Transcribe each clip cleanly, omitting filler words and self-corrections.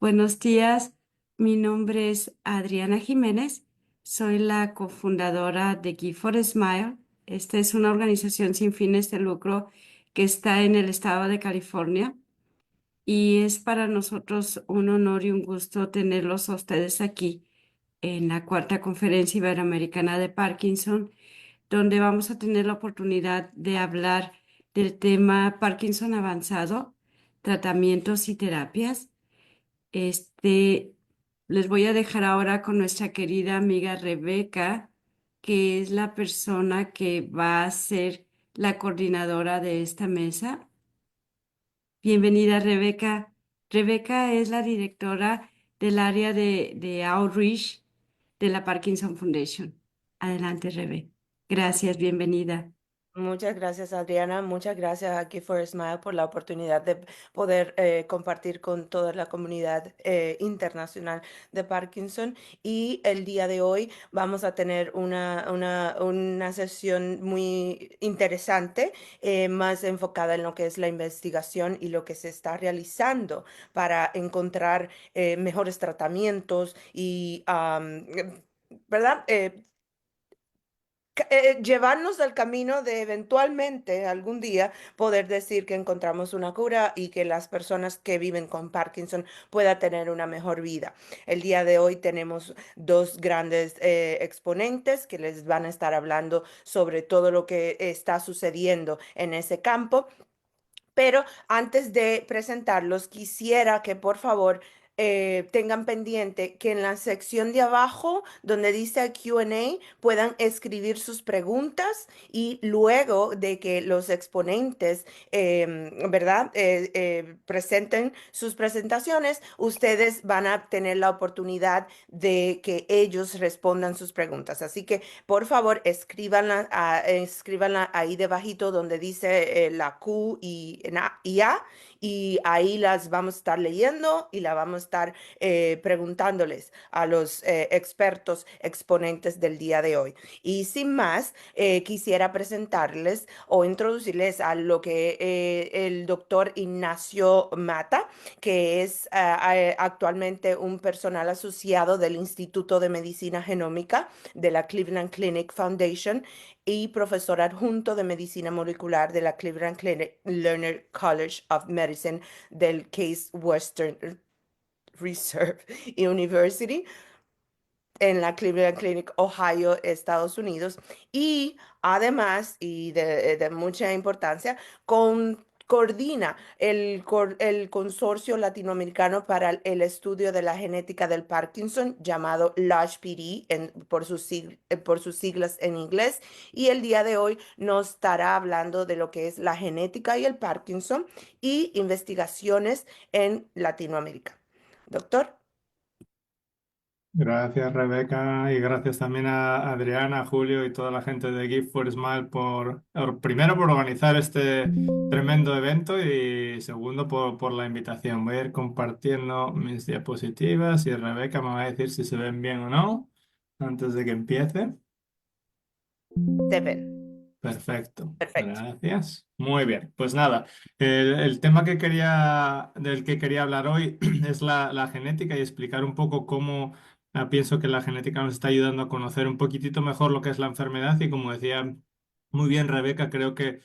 Buenos días, mi nombre es Adriana Jiménez, soy la cofundadora de Gift for a Smile. Esta es una organización sin fines de lucro que está en el estado de California y es para nosotros un honor y un gusto tenerlos a ustedes aquí en la cuarta conferencia iberoamericana de Parkinson, donde vamos a tener la oportunidad de hablar del tema Parkinson avanzado, tratamientos y terapias. Este, Les voy a dejar ahora con nuestra querida amiga Rebeca, que es la persona que va a ser la coordinadora de esta mesa. Bienvenida, Rebeca. Rebeca es la directora del área de Outreach de la Parkinson Foundation. Adelante, Rebe. Gracias, bienvenida. Muchas gracias, Adriana. Muchas gracias a Gift for a Smile por la oportunidad de poder compartir con toda la comunidad internacional de Parkinson. Y el día de hoy vamos a tener una sesión muy interesante, más enfocada en lo que es la investigación y lo que se está realizando para encontrar mejores tratamientos y, ¿verdad? Llevarnos al camino de eventualmente algún día poder decir que encontramos una cura y que las personas que viven con Parkinson puedan tener una mejor vida. El día de hoy tenemos dos grandes exponentes que les van a estar hablando sobre todo lo que está sucediendo en ese campo. Pero antes de presentarlos, quisiera que por favor tengan pendiente que en la sección de abajo, donde dice Q&A, puedan escribir sus preguntas y luego de que los exponentes, ¿verdad? Presenten sus presentaciones, ustedes van a tener la oportunidad de que ellos respondan sus preguntas. Así que por favor, escríbanla ahí debajito donde dice la Q y A, y ahí las vamos a estar leyendo y la vamos a estar preguntándoles a los expertos exponentes del día de hoy. Y sin más, quisiera presentarles o introducirles a lo que el doctor Ignacio Mata, que es actualmente un personal asociado del Instituto de Medicina Genómica de la Cleveland Clinic Foundation y profesor adjunto de medicina molecular de la Cleveland Clinic Learner College of Medicine del Case Western Reserve University en la Cleveland Clinic, Ohio, Estados Unidos. Y además, y de mucha importancia, coordina el Consorcio Latinoamericano para el Estudio de la Genética del Parkinson, llamado LASH-PD por sus siglas en inglés. Y el día de hoy nos estará hablando de lo que es la genética y el Parkinson y investigaciones en Latinoamérica. Doctor. Gracias, Rebeca, y gracias también a Adriana, a Julio y toda la gente de Gift for Smile primero por organizar este tremendo evento y segundo por la invitación. Voy a ir compartiendo mis diapositivas y Rebeca me va a decir si se ven bien o no antes de que empiece. Seven. Perfecto, Perfecto. gracias. Muy bien, pues nada, el tema del que quería hablar hoy es la genética y explicar un poco cómo pienso que la genética nos está ayudando a conocer un poquitito mejor lo que es la enfermedad y como decía muy bien Rebeca, creo que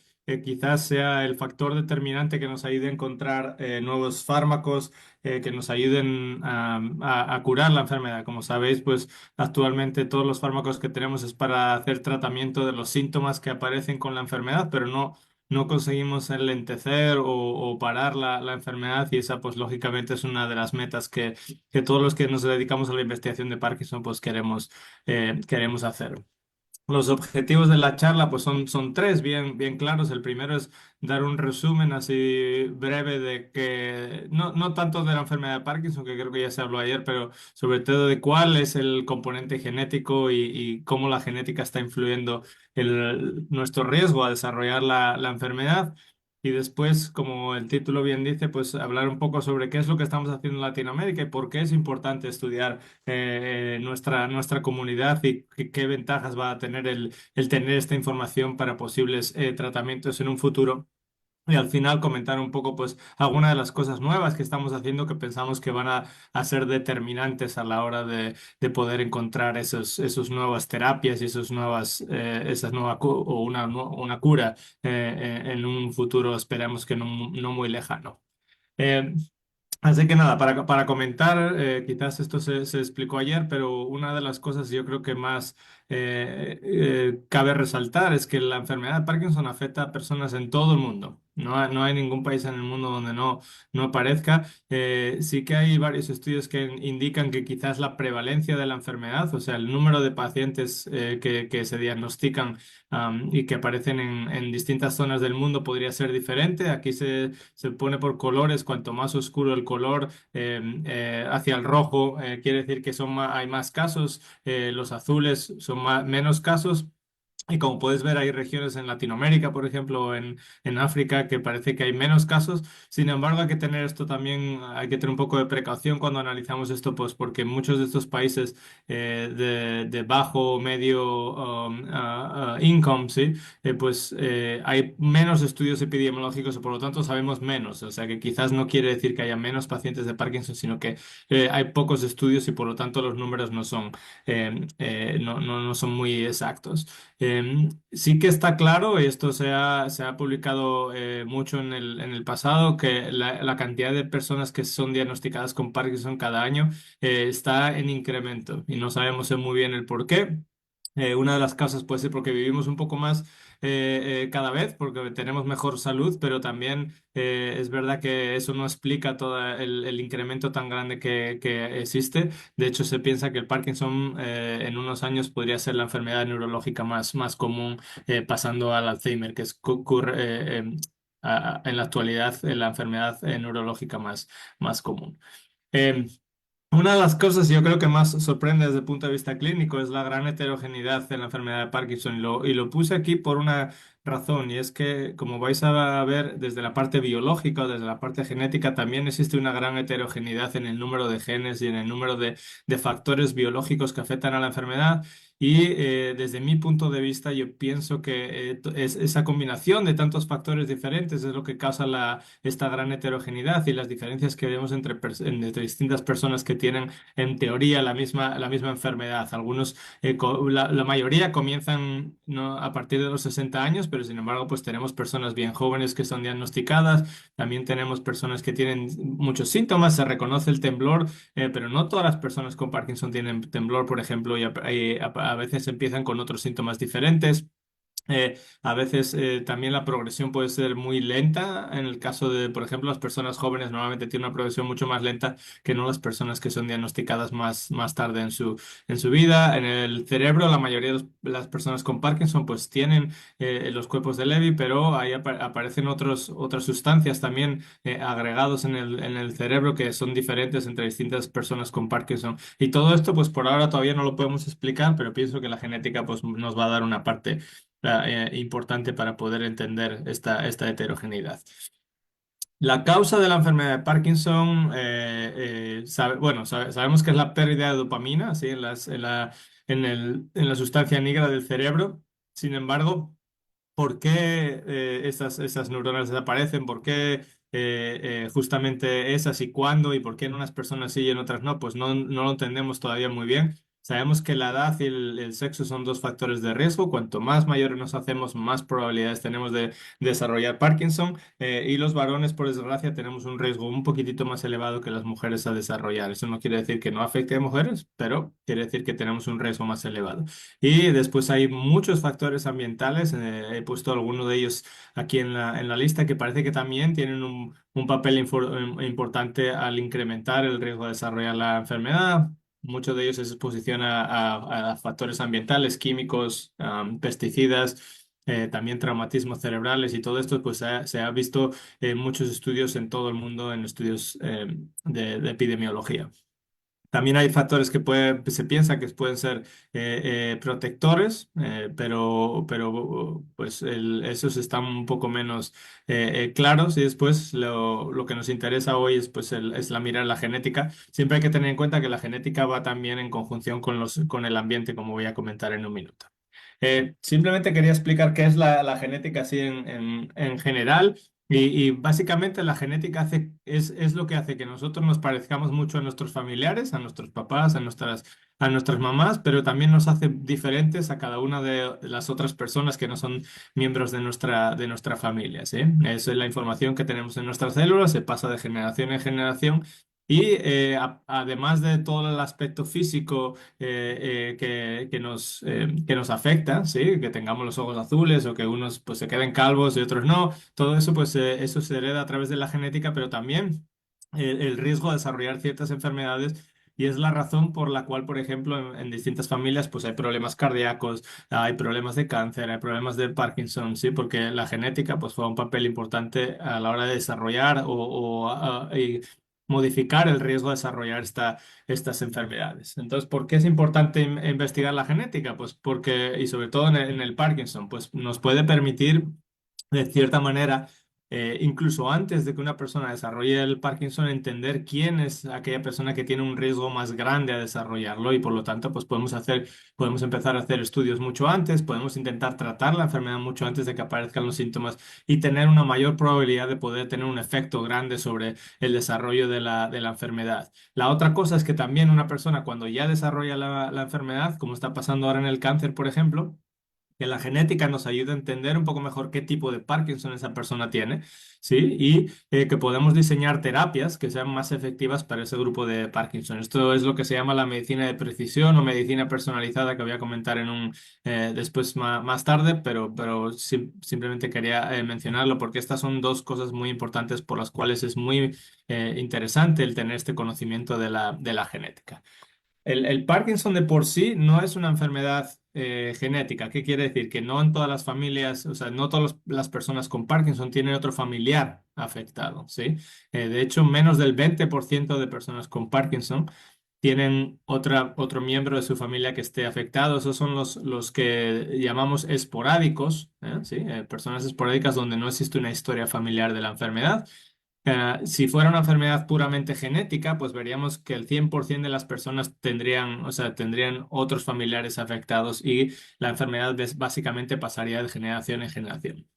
quizás sea el factor determinante que nos ayude a encontrar nuevos fármacos que nos ayuden a curar la enfermedad. Como sabéis, pues actualmente todos los fármacos que tenemos es para hacer tratamiento de los síntomas que aparecen con la enfermedad, pero no conseguimos enlentecer o parar la enfermedad y esa pues lógicamente es una de las metas que todos los que nos dedicamos a la investigación de Parkinson pues queremos hacer. Los objetivos de la charla pues son tres bien claros. El primero es dar un resumen así breve de que, no tanto de la enfermedad de Parkinson, que creo que ya se habló ayer, pero sobre todo de cuál es el componente genético y cómo la genética está influyendo nuestro riesgo a desarrollar la enfermedad. Y después, como el título bien dice, pues hablar un poco sobre qué es lo que estamos haciendo en Latinoamérica y por qué es importante estudiar nuestra comunidad y qué ventajas va a tener el tener esta información para posibles tratamientos en un futuro. Y al final comentar un poco, pues, algunas de las cosas nuevas que estamos haciendo que pensamos que van a ser determinantes a la hora de poder encontrar esos nuevas terapias y esas nuevas o una cura en un futuro, esperemos que no muy lejano. Eh, Así que nada, para comentar, quizás esto se explicó ayer, pero una de las cosas yo creo que más cabe resaltar es que la enfermedad de Parkinson afecta a personas en todo el mundo. No hay ningún país en el mundo donde no aparezca. Sí que hay varios estudios que indican que quizás la prevalencia de la enfermedad, o sea, el número de pacientes que se diagnostican y que aparecen en distintas zonas del mundo podría ser diferente. Aquí se pone por colores, cuanto más oscuro el color hacia el rojo, quiere decir que hay más casos, los azules son menos casos. Y como puedes ver, hay regiones en Latinoamérica, por ejemplo, o en África, que parece que hay menos casos. Sin embargo, hay que tener esto también, hay que tener un poco de precaución cuando analizamos esto, pues porque muchos de estos países de bajo o medio income, ¿sí? Hay menos estudios epidemiológicos y por lo tanto sabemos menos. O sea que quizás no quiere decir que haya menos pacientes de Parkinson, sino que hay pocos estudios y por lo tanto los números no son muy exactos. Sí que está claro, y esto se ha publicado mucho en el pasado, que la cantidad de personas que son diagnosticadas con Parkinson cada año está en incremento y no sabemos muy bien el por qué. Una de las causas puede ser porque vivimos un poco más cada vez, porque tenemos mejor salud, pero también es verdad que eso no explica todo el incremento tan grande que existe. De hecho, se piensa que el Parkinson en unos años podría ser la enfermedad neurológica más común, pasando al Alzheimer, que ocurre en la actualidad la enfermedad neurológica más común. Em, una de las cosas yo creo que más sorprende desde el punto de vista clínico es la gran heterogeneidad de la enfermedad de Parkinson y lo puse aquí por una razón y es que como vais a ver desde la parte biológica o desde la parte genética también existe una gran heterogeneidad en el número de genes y en el número de factores biológicos que afectan a la enfermedad y desde mi punto de vista yo pienso que esa combinación de tantos factores diferentes es lo que causa esta gran heterogeneidad y las diferencias que vemos entre distintas personas que tienen en teoría la misma enfermedad. Algunos, la mayoría comienzan, ¿no?, a partir de los 60 años, pero sin embargo pues tenemos personas bien jóvenes que son diagnosticadas, también tenemos personas que tienen muchos síntomas, se reconoce el temblor, pero no todas las personas con Parkinson tienen temblor, por ejemplo, y a veces empiezan con otros síntomas diferentes. A veces también la progresión puede ser muy lenta. En el caso de, por ejemplo, las personas jóvenes normalmente tienen una progresión mucho más lenta que no las personas que son diagnosticadas más tarde en su vida. En el cerebro, la mayoría de las personas con Parkinson pues tienen los cuerpos de Levy, pero ahí aparecen otras sustancias también agregados en el cerebro que son diferentes entre distintas personas con Parkinson. Y todo esto pues por ahora todavía no lo podemos explicar, pero pienso que la genética pues nos va a dar una parte importante para poder entender esta heterogeneidad. La causa de la enfermedad de Parkinson, bueno, sabemos que es la pérdida de dopamina, ¿sí?, en la sustancia negra del cerebro. Sin embargo, ¿por qué esas neuronas desaparecen? ¿Por qué justamente esas y cuándo? ¿Y por qué en unas personas sí y en otras no? Pues no lo entendemos todavía muy bien. Sabemos que la edad y el sexo son dos factores de riesgo. Cuanto más mayores nos hacemos, más probabilidades tenemos de desarrollar Parkinson. Y los varones, por desgracia, tenemos un riesgo un poquitito más elevado que las mujeres a desarrollar. Eso no quiere decir que no afecte a mujeres, pero quiere decir que tenemos un riesgo más elevado. Y después hay muchos factores ambientales. He puesto algunos de ellos aquí en la lista que parece que también tienen un papel importante al incrementar el riesgo de desarrollar la enfermedad. Muchos de ellos es exposición a factores ambientales, químicos, pesticidas, también traumatismos cerebrales y todo esto pues se ha visto en muchos estudios en todo el mundo, en estudios de epidemiología. También hay factores que se piensa que pueden ser protectores, pero pues esos están un poco menos claros. Y después lo que nos interesa hoy es la mirar la genética. Siempre hay que tener en cuenta que la genética va también en conjunción con el ambiente, como voy a comentar en un minuto. Simplemente quería explicar qué es la genética así en general. Y básicamente la genética es lo que hace que nosotros nos parezcamos mucho a nuestros familiares, a nuestros papás, a nuestras mamás, pero también nos hace diferentes a cada una de las otras personas que no son miembros de nuestra familia, ¿sí? Esa es la información que tenemos en nuestras células, se pasa de generación en generación. Y además de todo el aspecto físico que nos afecta, ¿sí? Que tengamos los ojos azules o que unos pues, se queden calvos y otros no, todo eso, pues eso se hereda a través de la genética, pero también el riesgo de desarrollar ciertas enfermedades. Y es la razón por la cual, por ejemplo, en distintas familias, pues hay problemas cardíacos, hay problemas de cáncer, hay problemas de Parkinson, ¿sí? Porque la genética, pues, juega un papel importante a la hora de desarrollar y modificar el riesgo de desarrollar estas enfermedades. Entonces, ¿por qué es importante investigar la genética? Pues porque, y sobre todo en el Parkinson, pues nos puede permitir de cierta manera, incluso antes de que una persona desarrolle el Parkinson, entender quién es aquella persona que tiene un riesgo más grande a desarrollarlo y por lo tanto, pues podemos empezar a hacer estudios mucho antes, podemos intentar tratar la enfermedad mucho antes de que aparezcan los síntomas y tener una mayor probabilidad de poder tener un efecto grande sobre el desarrollo de la enfermedad. La otra cosa es que también una persona cuando ya desarrolla la enfermedad, como está pasando ahora en el cáncer, por ejemplo, que la genética nos ayude a entender un poco mejor qué tipo de Parkinson esa persona tiene, ¿sí? Y que podamos diseñar terapias que sean más efectivas para ese grupo de Parkinson. Esto es lo que se llama la medicina de precisión o medicina personalizada, que voy a comentar después más tarde, pero simplemente quería mencionarlo porque estas son dos cosas muy importantes por las cuales es muy interesante el tener este conocimiento de la genética. El Parkinson de por sí no es una enfermedad genética. ¿Qué quiere decir? Que no en todas las familias, o sea, no todas las personas con Parkinson tienen otro familiar afectado, ¿sí? De hecho, menos del 20% de personas con Parkinson tienen otro miembro de su familia que esté afectado. Esos son los que llamamos esporádicos, ¿sí? Personas esporádicas donde no existe una historia familiar de la enfermedad. Si fuera una enfermedad puramente genética, pues veríamos que el 100% de las personas tendrían, o sea, tendrían otros familiares afectados y la enfermedad básicamente pasaría de generación en generación.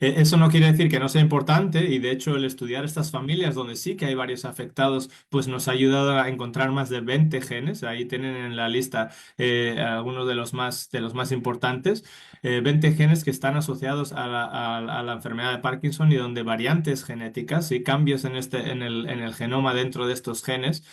Eso no quiere decir que no sea importante y de hecho el estudiar estas familias donde sí que hay varios afectados, pues nos ha ayudado a encontrar más de 20 genes. Ahí tienen en la lista algunos de los más importantes. 20 genes que están asociados a la enfermedad de Parkinson y donde variantes genéticas y cambios en el genoma dentro de estos genes,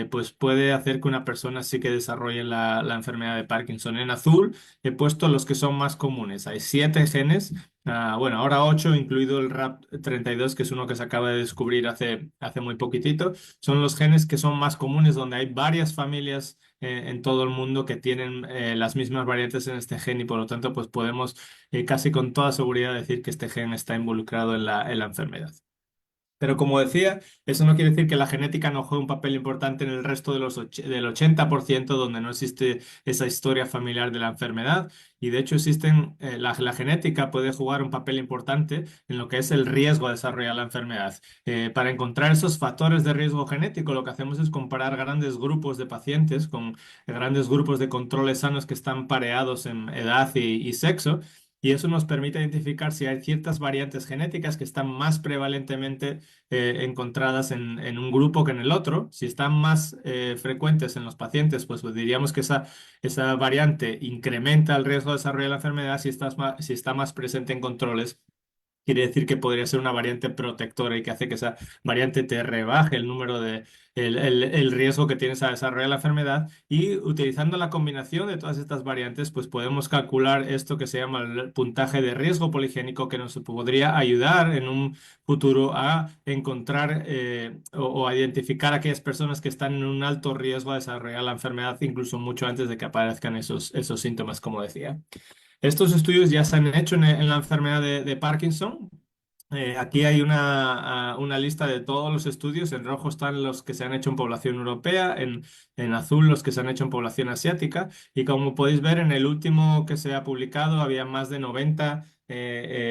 pues puede hacer que una persona sí que desarrolle la enfermedad de Parkinson. En azul he puesto los que son más comunes. Hay 7 genes. Bueno, ahora 8, incluido el RAP32, que es uno que se acaba de descubrir hace muy poquitito. Son los genes que son más comunes, donde hay varias familias en todo el mundo que tienen las mismas variantes en este gen y por lo tanto, pues podemos casi con toda seguridad decir que este gen está involucrado en la enfermedad. Pero como decía, eso no quiere decir que la genética no juegue un papel importante en el resto del 80% donde no existe esa historia familiar de la enfermedad. Y de hecho la genética puede jugar un papel importante en lo que es el riesgo de desarrollar la enfermedad. Para encontrar esos factores de riesgo genético, lo que hacemos es comparar grandes grupos de pacientes con grandes grupos de controles sanos que están pareados en edad y sexo. Y eso nos permite identificar si hay ciertas variantes genéticas que están más prevalentemente encontradas en un grupo que en el otro. Si están más frecuentes en los pacientes, pues diríamos que esa variante incrementa el riesgo de desarrollar la enfermedad. Si está más presente en controles, quiere decir que podría ser una variante protectora y que hace que esa variante te rebaje el riesgo que tienes a desarrollar la enfermedad. Y utilizando la combinación de todas estas variantes, pues podemos calcular esto que se llama el puntaje de riesgo poligénico, que nos podría ayudar en un futuro a encontrar o a identificar a aquellas personas que están en un alto riesgo a desarrollar la enfermedad, incluso mucho antes de que aparezcan esos síntomas, como decía. Estos estudios ya se han hecho en la enfermedad de Parkinson. Aquí hay una lista de todos los estudios. En rojo están los que se han hecho en población europea, en azul los que se han hecho en población asiática. Y como podéis ver, en el último que se ha publicado había más de 90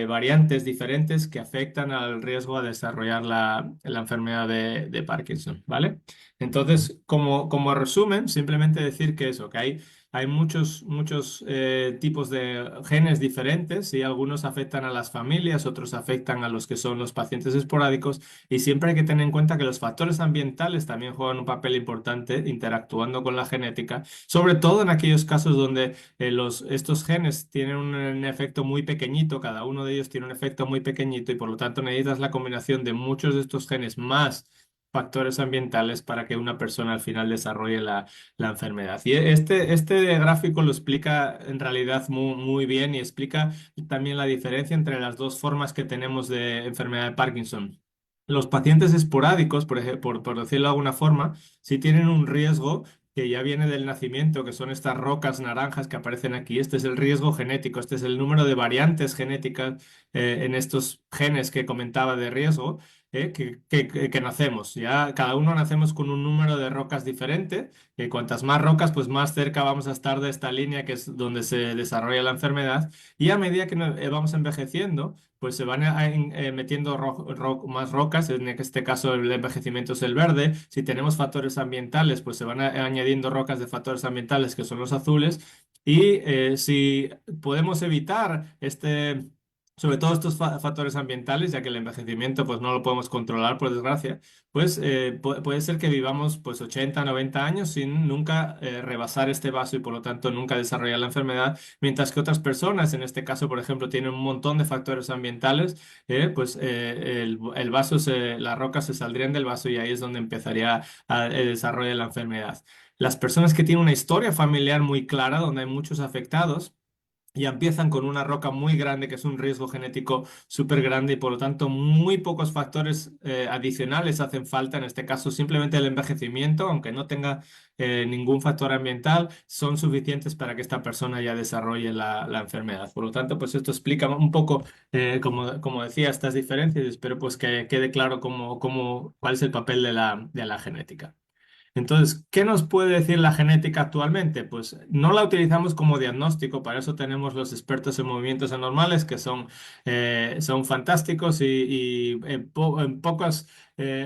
variantes diferentes que afectan al riesgo a desarrollar la enfermedad de Parkinson, ¿vale? Entonces, como resumen, simplemente decir que hay hay muchos tipos de genes diferentes y algunos afectan a las familias, otros afectan a los que son los pacientes esporádicos y siempre hay que tener en cuenta que los factores ambientales también juegan un papel importante interactuando con la genética, sobre todo en aquellos casos donde estos genes tienen un efecto muy pequeñito, cada uno de ellos tiene un efecto muy pequeñito y por lo tanto necesitas la combinación de muchos de estos genes más factores ambientales para que una persona al final desarrolle la enfermedad. Y este gráfico lo explica en realidad muy bien y explica también la diferencia entre las dos formas que tenemos de enfermedad de Parkinson. Los pacientes esporádicos, por ejemplo, por decirlo de alguna forma, sí tienen un riesgo que ya viene del nacimiento, que son estas rocas naranjas que aparecen aquí. Este es el riesgo genético, este es el número de variantes genéticas en estos genes que comentaba de riesgo. Que nacemos. Ya cada uno nacemos con un número de rocas diferente, que cuantas más rocas, pues más cerca vamos a estar de esta línea que es donde se desarrolla la enfermedad. Y a medida que vamos envejeciendo, pues se van metiendo más rocas, en este caso el envejecimiento es el verde. Si tenemos factores ambientales, pues se van añadiendo rocas de factores ambientales que son los azules. Y si podemos evitar sobre todo estos factores ambientales, ya que el envejecimiento pues no lo podemos controlar por desgracia, pues puede ser que vivamos pues 80, 90 años sin nunca rebasar este vaso y por lo tanto nunca desarrollar la enfermedad, mientras que otras personas, en este caso por ejemplo, tienen un montón de factores ambientales, pues el vaso, las rocas se saldrían del vaso y ahí es donde empezaría el desarrollo de la enfermedad. Las personas que tienen una historia familiar muy clara, donde hay muchos afectados, ya empiezan con una roca muy grande, que es un riesgo genético súper grande y por lo tanto muy pocos factores adicionales hacen falta. En este caso, simplemente el envejecimiento, aunque no tenga ningún factor ambiental, son suficientes para que esta persona ya desarrolle la enfermedad. Por lo tanto, pues esto explica un poco, como decía, estas diferencias y espero pues que quede claro cuál es el papel de la genética. Entonces, ¿qué nos puede decir la genética actualmente? Pues no la utilizamos como diagnóstico, para eso tenemos los expertos en movimientos anormales que son fantásticos y en pocas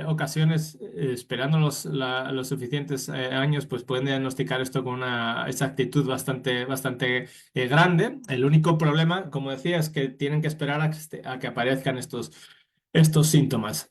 ocasiones, esperando los suficientes años, pues pueden diagnosticar esto con una exactitud bastante grande. El único problema, como decía, es que tienen que esperar a que aparezcan estos síntomas.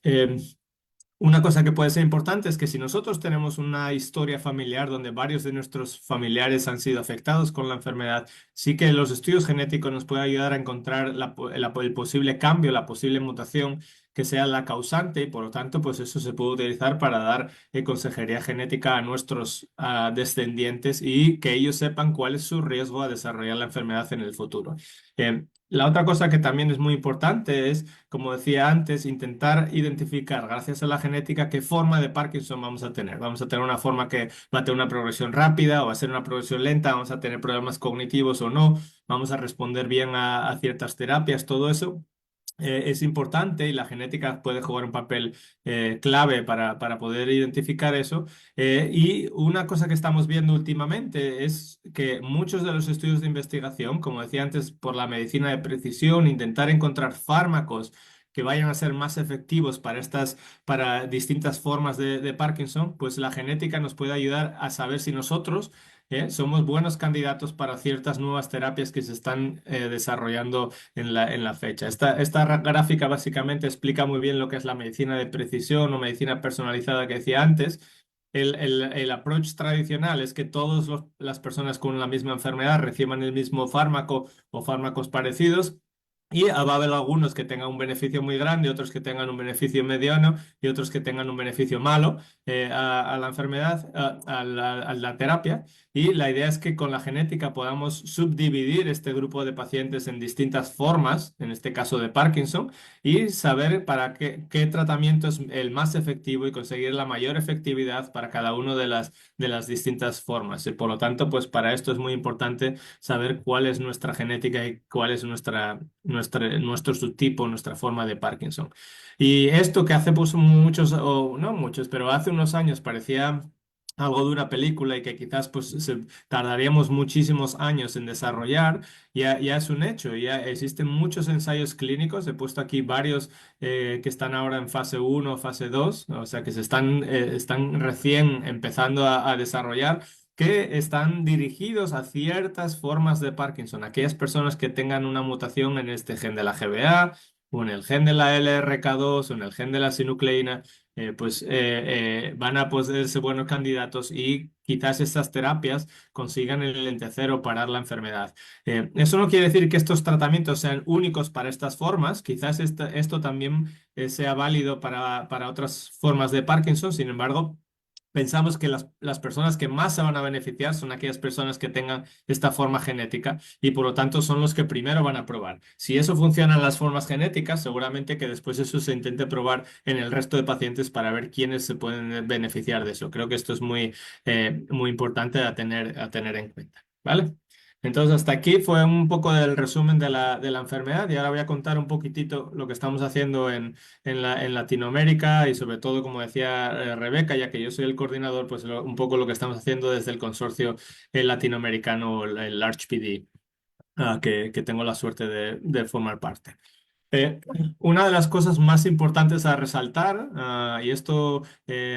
Una cosa que puede ser importante es que si nosotros tenemos una historia familiar donde varios de nuestros familiares han sido afectados con la enfermedad, sí que los estudios genéticos nos pueden ayudar a encontrar el posible cambio, la posible mutación que sea la causante y por lo tanto pues eso se puede utilizar para dar consejería genética a nuestros descendientes y que ellos sepan cuál es su riesgo a desarrollar la enfermedad en el futuro. La otra cosa que también es muy importante es, como decía antes, intentar identificar, gracias a la genética, qué forma de Parkinson vamos a tener. Vamos a tener una forma que va a tener una progresión rápida o va a ser una progresión lenta, vamos a tener problemas cognitivos o no, vamos a responder bien a ciertas terapias, todo eso. Es importante y la genética puede jugar un papel clave para poder identificar eso. Y una cosa que estamos viendo últimamente es que muchos de los estudios de investigación, como decía antes, por la medicina de precisión, intentar encontrar fármacos que vayan a ser más efectivos para distintas formas de Parkinson, pues la genética nos puede ayudar a saber si nosotros somos buenos candidatos para ciertas nuevas terapias que se están desarrollando en la fecha. Esta gráfica básicamente explica muy bien lo que es la medicina de precisión o medicina personalizada que decía antes. El approach tradicional es que todas las personas con la misma enfermedad reciban el mismo fármaco o fármacos parecidos. Y va a haber algunos que tengan un beneficio muy grande, otros que tengan un beneficio mediano y otros que tengan un beneficio malo a la enfermedad, a la terapia. Y la idea es que con la genética podamos subdividir este grupo de pacientes en distintas formas, en este caso de Parkinson, y saber para qué tratamiento es el más efectivo y conseguir la mayor efectividad para cada una de las distintas formas. Y por lo tanto, pues para esto es muy importante saber cuál es nuestra genética y cuál es nuestro subtipo, nuestra forma de Parkinson. Y esto que hace pues muchos, o no muchos, pero hace unos años parecía algo de una película y que quizás pues tardaríamos muchísimos años en desarrollar, ya es un hecho, ya existen muchos ensayos clínicos, he puesto aquí varios que están ahora en fase 1, fase 2, o sea que están recién empezando a desarrollar, que están dirigidos a ciertas formas de Parkinson. Aquellas personas que tengan una mutación en este gen de la GBA o en el gen de la LRK2 o en el gen de la sinucleína, van a poder ser buenos candidatos y quizás estas terapias consigan enlentecer o parar la enfermedad. Eso no quiere decir que estos tratamientos sean únicos para estas formas, quizás esto también sea válido para otras formas de Parkinson. Sin embargo, pensamos que las personas que más se van a beneficiar son aquellas personas que tengan esta forma genética y por lo tanto son los que primero van a probar. Si eso funciona en las formas genéticas, seguramente que después eso se intente probar en el resto de pacientes para ver quiénes se pueden beneficiar de eso. Creo que esto es muy importante a tener en cuenta. ¿Vale? Entonces, hasta aquí fue un poco del resumen de la enfermedad y ahora voy a contar un poquitito lo que estamos haciendo en Latinoamérica y sobre todo, como decía Rebeca, ya que yo soy el coordinador, pues un poco lo que estamos haciendo desde el consorcio latinoamericano, el ArchPD, que tengo la suerte de formar parte. Eh, una de las cosas más importantes a resaltar, y esto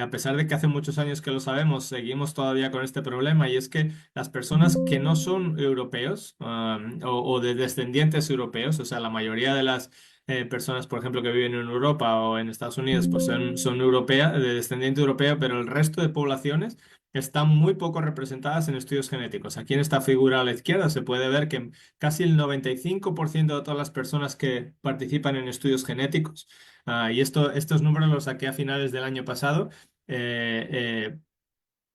a pesar de que hace muchos años que lo sabemos, seguimos todavía con este problema, y es que las personas que no son europeos o de descendientes europeos, o sea, la mayoría de las personas, por ejemplo, que viven en Europa o en Estados Unidos, pues son europeas, de descendiente europeo, pero el resto de poblaciones están muy poco representadas en estudios genéticos. Aquí en esta figura a la izquierda se puede ver que casi el 95% de todas las personas que participan en estudios genéticos, y estos números los saqué a finales del año pasado, eh, eh,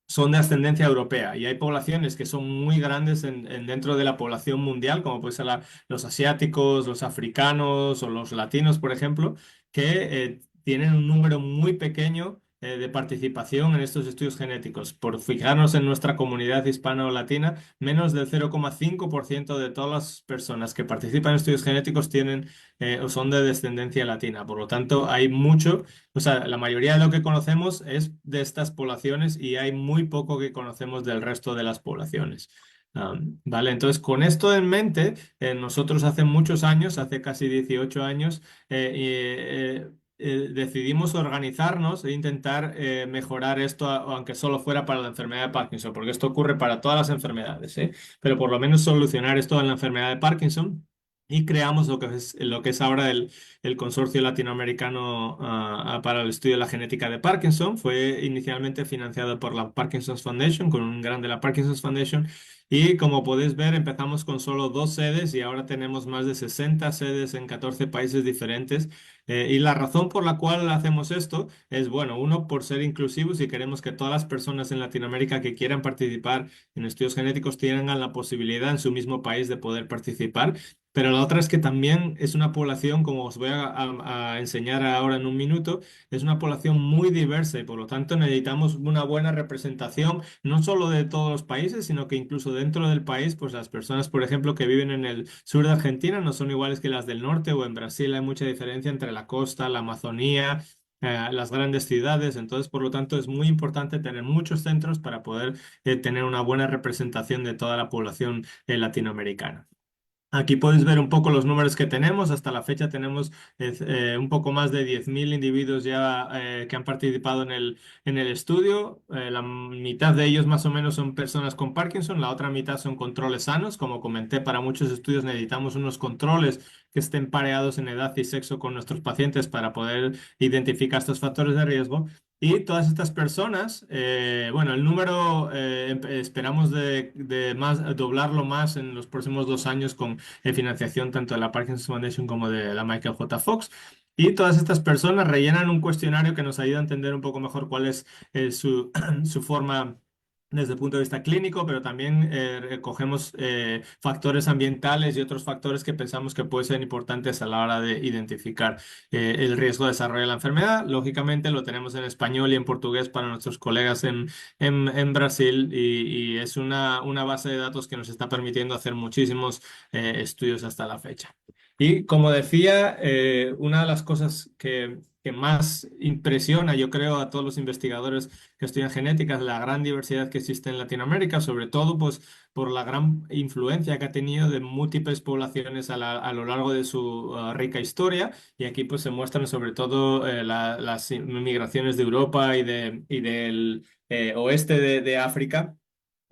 son de ascendencia europea y hay poblaciones que son muy grandes dentro de la población mundial, como puede ser los asiáticos, los africanos o los latinos, por ejemplo, que tienen un número muy pequeño de participación en estos estudios genéticos. Por fijarnos en nuestra comunidad hispano latina, menos del 0,5% de todas las personas que participan en estudios genéticos tienen o son de descendencia latina. Por lo tanto, hay mucho, o sea, la mayoría de lo que conocemos es de estas poblaciones y hay muy poco que conocemos del resto de las poblaciones. Vale, entonces con esto en mente, nosotros hace muchos años, hace casi 18 años, decidimos organizarnos e intentar mejorar esto, aunque solo fuera para la enfermedad de Parkinson, porque esto ocurre para todas las enfermedades, ¿eh? Pero por lo menos solucionar esto en la enfermedad de Parkinson. Y creamos lo que es ahora el Consorcio Latinoamericano para el Estudio de la Genética de Parkinson. Fue inicialmente financiado por la Parkinson's Foundation, con un grant de la Parkinson's Foundation. Y como podéis ver, empezamos con solo 2 sedes y ahora tenemos más de 60 sedes en 14 países diferentes. Y la razón por la cual hacemos esto es, bueno, uno, por ser inclusivos y queremos que todas las personas en Latinoamérica que quieran participar en estudios genéticos tengan la posibilidad en su mismo país de poder participar. Pero la otra es que también es una población, como os voy a enseñar ahora en un minuto, es una población muy diversa y por lo tanto necesitamos una buena representación, no solo de todos los países, sino que incluso dentro del país, pues las personas, por ejemplo, que viven en el sur de Argentina no son iguales que las del norte o en Brasil hay mucha diferencia entre la costa, la Amazonía. Las grandes ciudades, entonces por lo tanto es muy importante tener muchos centros para poder tener una buena representación de toda la población latinoamericana. Aquí podéis ver un poco los números que tenemos. Hasta la fecha tenemos un poco más de 10.000 individuos ya que han participado en el estudio. La mitad de ellos más o menos son personas con Parkinson, la otra mitad son controles sanos. Como comenté, para muchos estudios necesitamos unos controles que estén pareados en edad y sexo con nuestros pacientes para poder identificar estos factores de riesgo. Y todas estas personas, bueno, el número esperamos de doblarlo más en los próximos 2 años con financiación tanto de la Parkinson Foundation como de la Michael J. Fox. Y todas estas personas rellenan un cuestionario que nos ayuda a entender un poco mejor cuál es su forma desde el punto de vista clínico, pero también cogemos factores ambientales y otros factores que pensamos que pueden ser importantes a la hora de identificar el riesgo de desarrollo de la enfermedad. Lógicamente lo tenemos en español y en portugués para nuestros colegas en Brasil y es una base de datos que nos está permitiendo hacer muchísimos estudios hasta la fecha. Y como decía, una de las cosas que más impresiona, yo creo, a todos los investigadores que estudian genética es la gran diversidad que existe en Latinoamérica, sobre todo pues, por la gran influencia que ha tenido de múltiples poblaciones a lo largo de su rica historia. Y aquí pues, se muestran sobre todo las migraciones de Europa y del oeste de África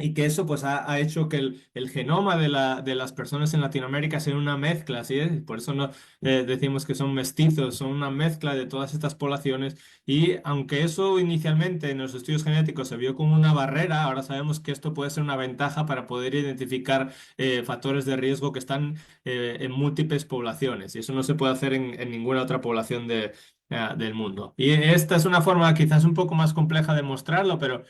y que eso pues ha hecho que el genoma de las personas en Latinoamérica sea una mezcla, ¿sí? Por eso no decimos que son mestizos, son una mezcla de todas estas poblaciones. Y aunque eso inicialmente en los estudios genéticos se vio como una barrera, ahora sabemos que esto puede ser una ventaja para poder identificar factores de riesgo que están en múltiples poblaciones. Y eso no se puede hacer en ninguna otra población del mundo. Y esta es una forma quizás un poco más compleja de mostrarlo, pero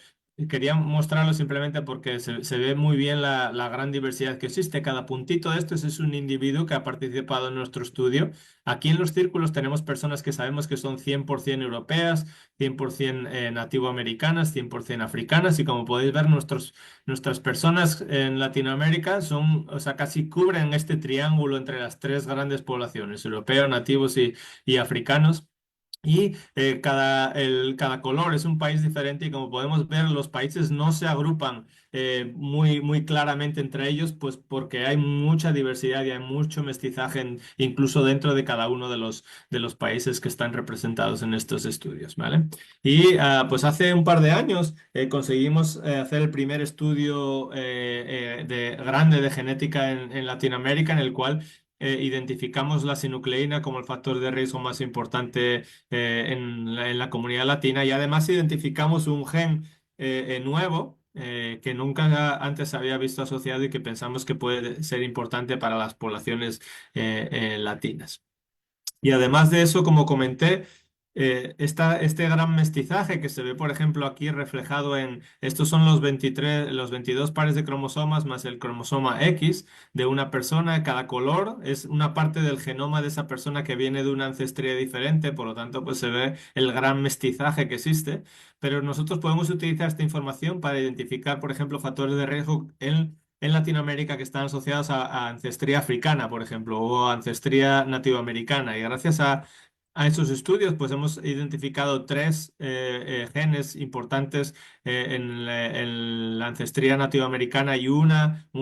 quería mostrarlo simplemente porque se ve muy bien la gran diversidad que existe. Cada puntito de estos es un individuo que ha participado en nuestro estudio. Aquí en los círculos tenemos personas que sabemos que son 100% europeas, 100% nativoamericanas, 100% africanas, y como podéis ver, nuestras personas en Latinoamérica son, o sea, casi cubren este triángulo entre las tres grandes poblaciones, europeos, nativos y africanos. Y cada color es un país diferente, y como podemos ver, los países no se agrupan muy claramente entre ellos, pues porque hay mucha diversidad y hay mucho mestizaje incluso dentro de cada uno de los países que están representados en estos estudios, ¿vale? Y pues hace un par de años conseguimos hacer el primer estudio grande de genética en Latinoamérica, en el cual identificamos la sinucleína como el factor de riesgo más importante en la comunidad latina, y además identificamos un gen nuevo que nunca antes se había visto asociado y que pensamos que puede ser importante para las poblaciones latinas. Y además de eso, como comenté, este gran mestizaje que se ve, por ejemplo, aquí reflejado estos son los 22 pares de cromosomas más el cromosoma X de una persona. Cada color es una parte del genoma de esa persona que viene de una ancestría diferente, por lo tanto, pues se ve el gran mestizaje que existe. Pero nosotros podemos utilizar esta información para identificar, por ejemplo, factores de riesgo en Latinoamérica que están asociados a ancestría africana, por ejemplo, o ancestría nativoamericana. Y gracias a estos estudios, pues hemos identificado tres genes importantes en la ancestría nativoamericana, y un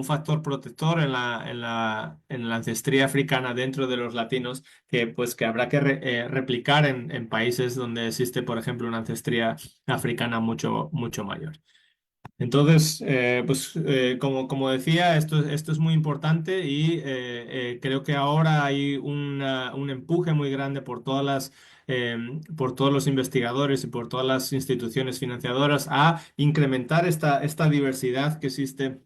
factor protector en la ancestría africana dentro de los latinos, que habrá que replicar en países donde existe, por ejemplo, una ancestría africana mucho mayor. Entonces, pues como decía, esto es muy importante, y creo que ahora hay un empuje muy grande por todos los investigadores y por todas las instituciones financiadoras a incrementar esta diversidad que existe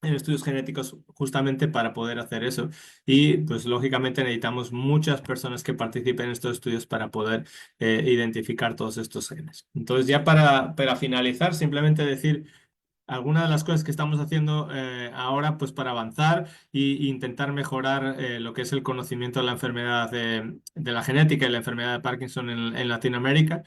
en estudios genéticos, justamente para poder hacer eso. Y pues lógicamente necesitamos muchas personas que participen en estos estudios para poder identificar todos estos genes. Entonces, ya para finalizar, simplemente decir algunas de las cosas que estamos haciendo ahora, pues para avanzar e intentar mejorar lo que es el conocimiento de la enfermedad de la genética y la enfermedad de Parkinson en Latinoamérica.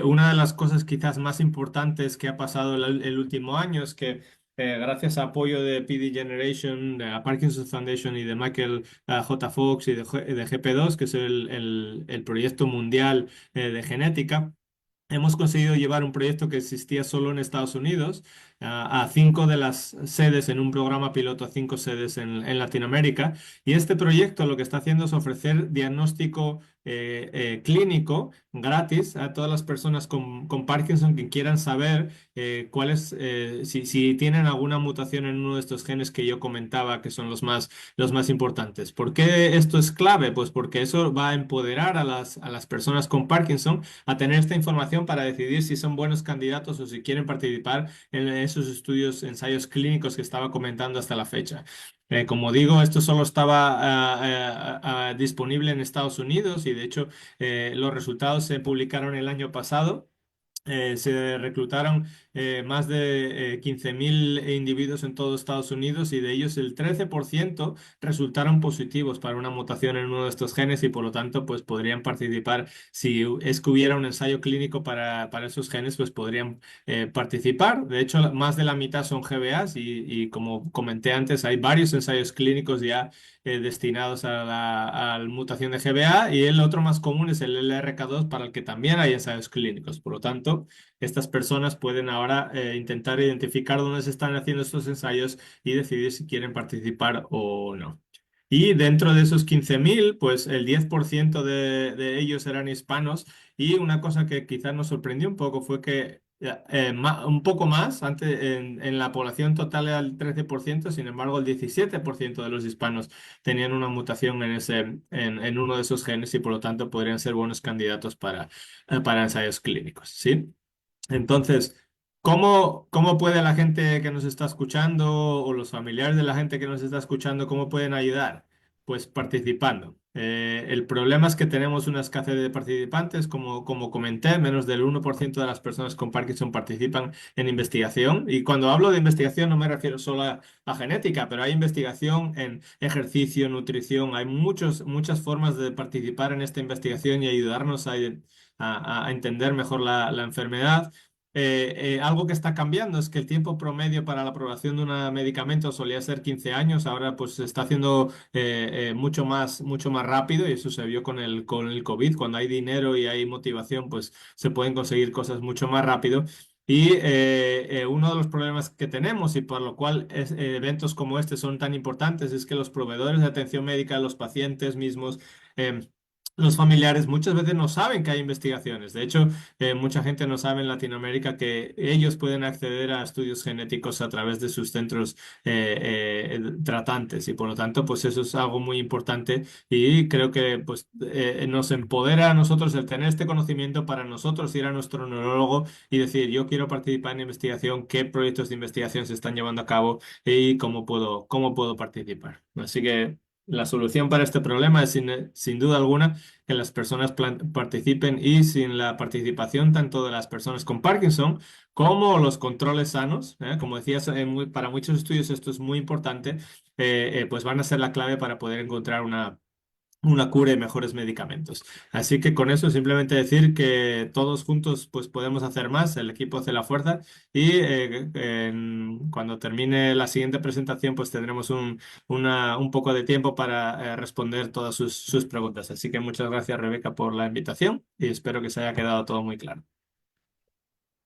Una de las cosas quizás más importantes que ha pasado el último año es que gracias a apoyo de PD Generation, de la Parkinson Foundation y de Michael J. Fox y de GP2, que es el proyecto mundial de genética, hemos conseguido llevar un proyecto que existía solo en Estados Unidos a 5 de las sedes en un programa piloto, a 5 sedes en Latinoamérica. Y este proyecto lo que está haciendo es ofrecer diagnóstico clínico gratis a todas las personas con Parkinson que quieran saber si tienen alguna mutación en uno de estos genes que yo comentaba, que son los más importantes. ¿Por qué esto es clave? Pues porque eso va a empoderar a las personas con Parkinson a tener esta información para decidir si son buenos candidatos o si quieren participar en esos estudios, ensayos clínicos que estaba comentando hasta la fecha. Como digo, esto solo estaba disponible en Estados Unidos, y de hecho los resultados se publicaron el año pasado. Se reclutaron más de 15.000 individuos en todo Estados Unidos, y de ellos el 13% resultaron positivos para una mutación en uno de estos genes, y por lo tanto pues podrían participar. Si es que hubiera un ensayo clínico para esos genes, pues podrían participar. De hecho, más de la mitad son GBAs, y como comenté antes, hay varios ensayos clínicos ya destinados a la mutación de GBA, y el otro más común es el LRK2, para el que también hay ensayos clínicos. Por lo tanto, estas personas pueden ahora intentar identificar dónde se están haciendo estos ensayos y decidir si quieren participar o no. Y dentro de esos 15.000, pues el 10% de ellos eran hispanos, y una cosa que quizás nos sorprendió un poco fue que un poco más, antes en la población total era el 13%, sin embargo el 17% de los hispanos tenían una mutación en uno de esos genes y por lo tanto podrían ser buenos candidatos para ensayos clínicos, ¿sí? Entonces, ¿cómo puede la gente que nos está escuchando o los familiares de la gente que nos está escuchando, cómo pueden ayudar? Pues participando. El problema es que tenemos una escasez de participantes, como comenté, menos del 1% de las personas con Parkinson participan en investigación. Y cuando hablo de investigación no me refiero solo a genética, pero hay investigación en ejercicio, nutrición, hay muchas formas de participar en esta investigación y ayudarnos a entender mejor la enfermedad. Algo que está cambiando es que el tiempo promedio para la aprobación de un medicamento solía ser 15 años, ahora pues se está haciendo mucho más rápido y eso se vio con el COVID. Cuando hay dinero y hay motivación, pues se pueden conseguir cosas mucho más rápido. Y uno de los problemas que tenemos y por lo cual eventos como este son tan importantes es que los proveedores de atención médica, los pacientes mismos, em, los familiares muchas veces no saben que hay investigaciones. De hecho, mucha gente no sabe en Latinoamérica que ellos pueden acceder a estudios genéticos a través de sus centros tratantes y por lo tanto, pues eso es algo muy importante y creo que pues nos empodera a nosotros el tener este conocimiento para nosotros ir a nuestro neurólogo y decir, yo quiero participar en investigación, qué proyectos de investigación se están llevando a cabo y cómo puedo participar. Así que la solución para este problema es sin duda alguna que las personas participen y sin la participación tanto de las personas con Parkinson como los controles sanos, como decías, para muchos estudios esto es muy importante, pues van a ser la clave para poder encontrar una cura y mejores medicamentos. Así que con eso simplemente decir que todos juntos pues podemos hacer más, el equipo hace la fuerza y cuando termine la siguiente presentación pues tendremos un poco de tiempo para responder todas sus preguntas. Así que muchas gracias Rebeca por la invitación y espero que se haya quedado todo muy claro.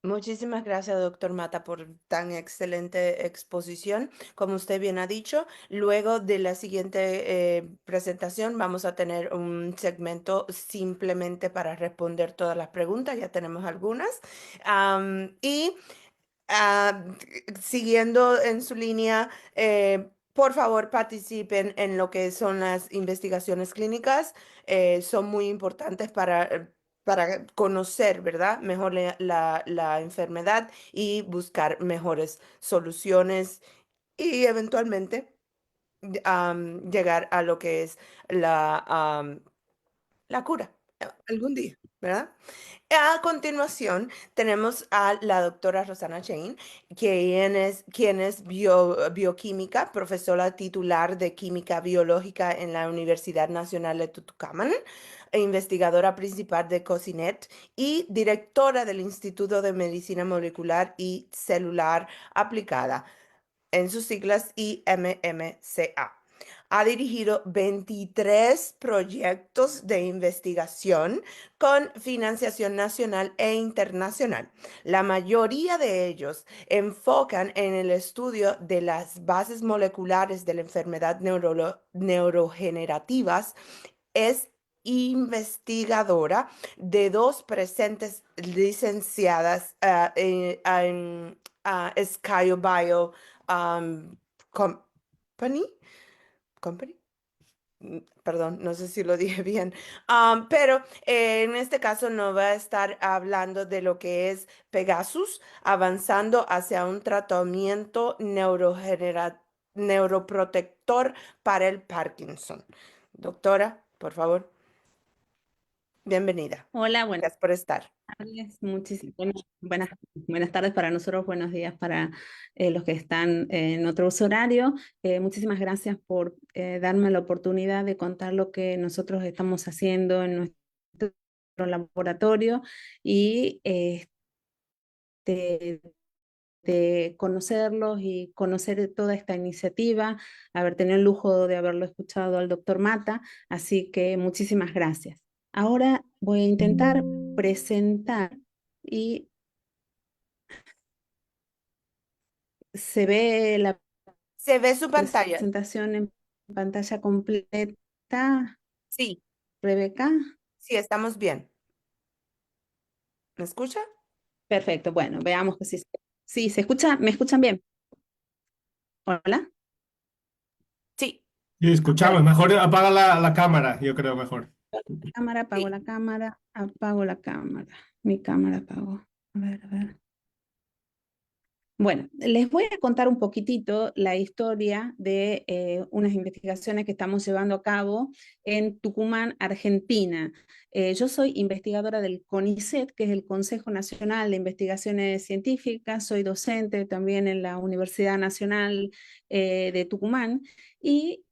Muchísimas gracias, doctor Mata, por tan excelente exposición. Como usted bien ha dicho, luego de la siguiente presentación vamos a tener un segmento simplemente para responder todas las preguntas. Ya tenemos algunas. Y ah, siguiendo en su línea, por favor participen en lo que son las investigaciones clínicas. Son muy importantes para conocer, ¿verdad? Mejor la enfermedad y buscar mejores soluciones y eventualmente llegar a lo que es la cura algún día, ¿verdad? A continuación, tenemos a la doctora Rosana Chain, quien es bioquímica, profesora titular de química biológica en la Universidad Nacional de Tucumán, e investigadora principal de COSINET y directora del Instituto de Medicina Molecular y Celular Aplicada, en sus siglas IMMCA. Ha dirigido 23 proyectos de investigación con financiación nacional e internacional. La mayoría de ellos enfocan en el estudio de las bases moleculares de la enfermedad neurogenerativas. Es investigadora de dos presentes licenciadas en SkyoBio Company. Company. Perdón, no sé si lo dije bien. Pero en este caso no va a estar hablando de lo que es Pegasus, avanzando hacia un tratamiento neuroprotector para el Parkinson. Doctora, por favor, bienvenida. Hola, buenas Gracias por estar. tardes. Buenas tardes para nosotros, buenos días para los que están en otro uso horario. Muchísimas gracias por darme la oportunidad de contar lo que nosotros estamos haciendo en nuestro laboratorio y de, de conocerlos y conocer toda esta iniciativa, haber tenido el lujo de haberlo escuchado al doctor Mata, así que muchísimas gracias. Ahora voy a intentar presentar y se ve la Se ve su pantalla. presentación en pantalla completa, Sí, Rebeca. sí, estamos bien. ¿Me escucha? Perfecto, bueno, veamos que sí, se escucha, ¿me escuchan bien? Hola, Sí, Sí, escuchamos. perfecto. Mejor apaga la cámara, yo creo mejor. Cámara, apago sí. la cámara, apago la cámara. Mi cámara apago. A ver, a ver. Bueno, les voy a contar un poquitito la historia de unas investigaciones que estamos llevando a cabo en Tucumán, Argentina. Yo soy investigadora del CONICET, que es el Consejo Nacional de Investigaciones Científicas, soy docente también en la Universidad Nacional de Tucumán y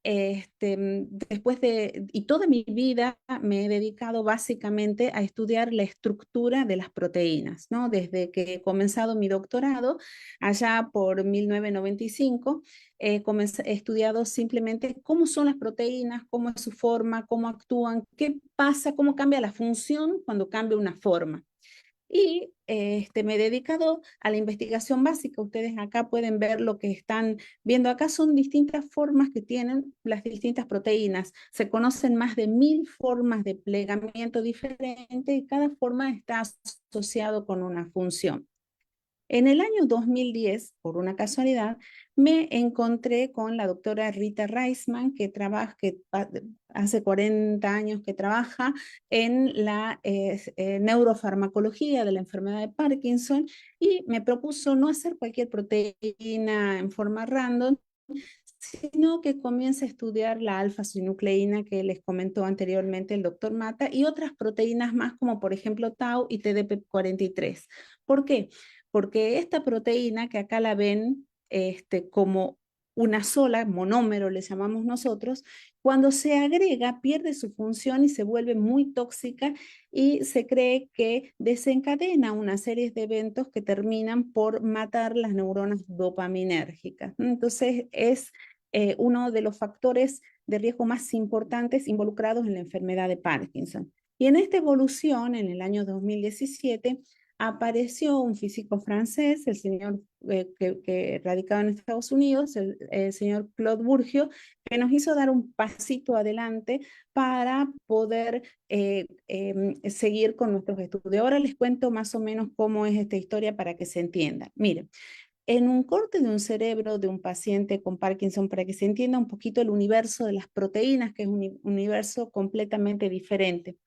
y toda mi vida me he dedicado básicamente a estudiar la estructura de las proteínas, ¿no? Desde que he comenzado mi doctorado allá por 1995, he estudiado simplemente cómo son las proteínas, cómo es su forma, cómo actúan, qué pasa, cómo cambia la función cuando cambia una forma. Y me he dedicado a la investigación básica. Ustedes acá pueden ver lo que están viendo. Acá son distintas formas que tienen las distintas proteínas. Se conocen más de 1000 formas de plegamiento diferente y cada forma está asociado con una función. En el año 2010, por una casualidad, me encontré con la doctora Rita Reisman, que hace 40 años que trabaja en la neurofarmacología de la enfermedad de Parkinson y me propuso no hacer cualquier proteína en forma random, sino que comience a estudiar la alfa-sinucleína que les comentó anteriormente el doctor Mata y otras proteínas más como por ejemplo Tau y TDP43. ¿Por qué? Porque esta proteína que acá la ven como una sola, monómero le llamamos nosotros, cuando se agrega pierde su función y se vuelve muy tóxica y se cree que desencadena una serie de eventos que terminan por matar las neuronas dopaminérgicas. Entonces es uno de los factores de riesgo más importantes involucrados en la enfermedad de Parkinson. Y en esta evolución, en el año 2017, apareció un físico francés, el señor que radicaba en Estados Unidos, el señor Claude Bourgeot, que nos hizo dar un pasito adelante para poder seguir con nuestros estudios. Ahora les cuento más o menos cómo es esta historia para que se entienda. Miren, en un corte de un cerebro de un paciente con Parkinson, para que se entienda un poquito el universo de las proteínas, que es un universo completamente diferente.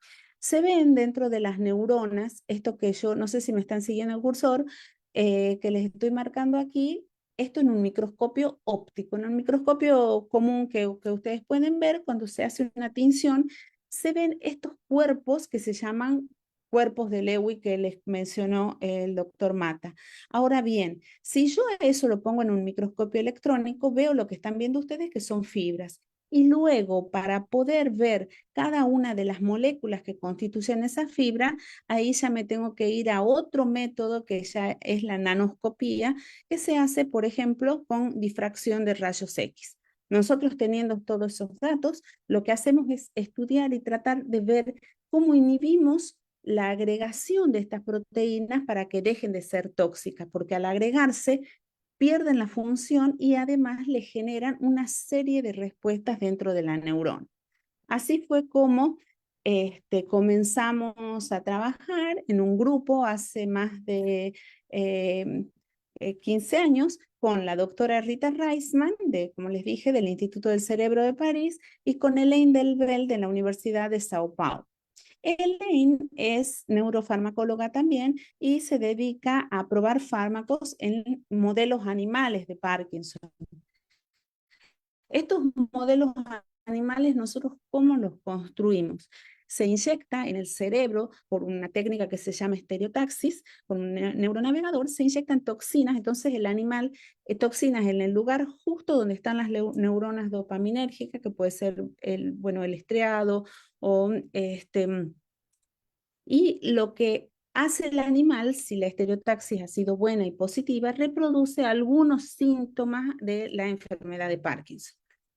Se ven dentro de las neuronas, esto que yo, no sé si me están siguiendo el cursor, que les estoy marcando aquí, esto en un microscopio óptico. En un microscopio común que ustedes pueden ver, cuando se hace una tinción, se ven estos cuerpos que se llaman cuerpos de Lewy que les mencionó el doctor Mata. Ahora bien, si yo eso lo pongo en un microscopio electrónico, veo lo que están viendo ustedes que son fibras. Y luego, para poder ver cada una de las moléculas que constituyen esa fibra, ahí ya me tengo que ir a otro método que ya es la nanoscopía, que se hace, por ejemplo, con difracción de rayos X. Nosotros teniendo todos esos datos, lo que hacemos es estudiar y tratar de ver cómo inhibimos la agregación de estas proteínas para que dejen de ser tóxicas, porque al agregarse pierden la función y además le generan una serie de respuestas dentro de la neurona. Así fue como comenzamos a trabajar en un grupo hace más de 15 años con la doctora Rita Reisman, como les dije, del Instituto del Cerebro de París, y con Elaine Delbel de la Universidad de Sao Paulo. Elaine es neurofarmacóloga también y se dedica a probar fármacos en modelos animales de Parkinson. Estos modelos animales, nosotros cómo los construimos. Se inyecta en el cerebro por una técnica que se llama estereotaxis, con un neuronavegador, se inyectan toxinas, entonces el animal, toxinas en el lugar justo donde están las neuronas dopaminérgicas, que puede ser el estriado o y lo que hace el animal, si la estereotaxis ha sido buena y positiva, reproduce algunos síntomas de la enfermedad de Parkinson.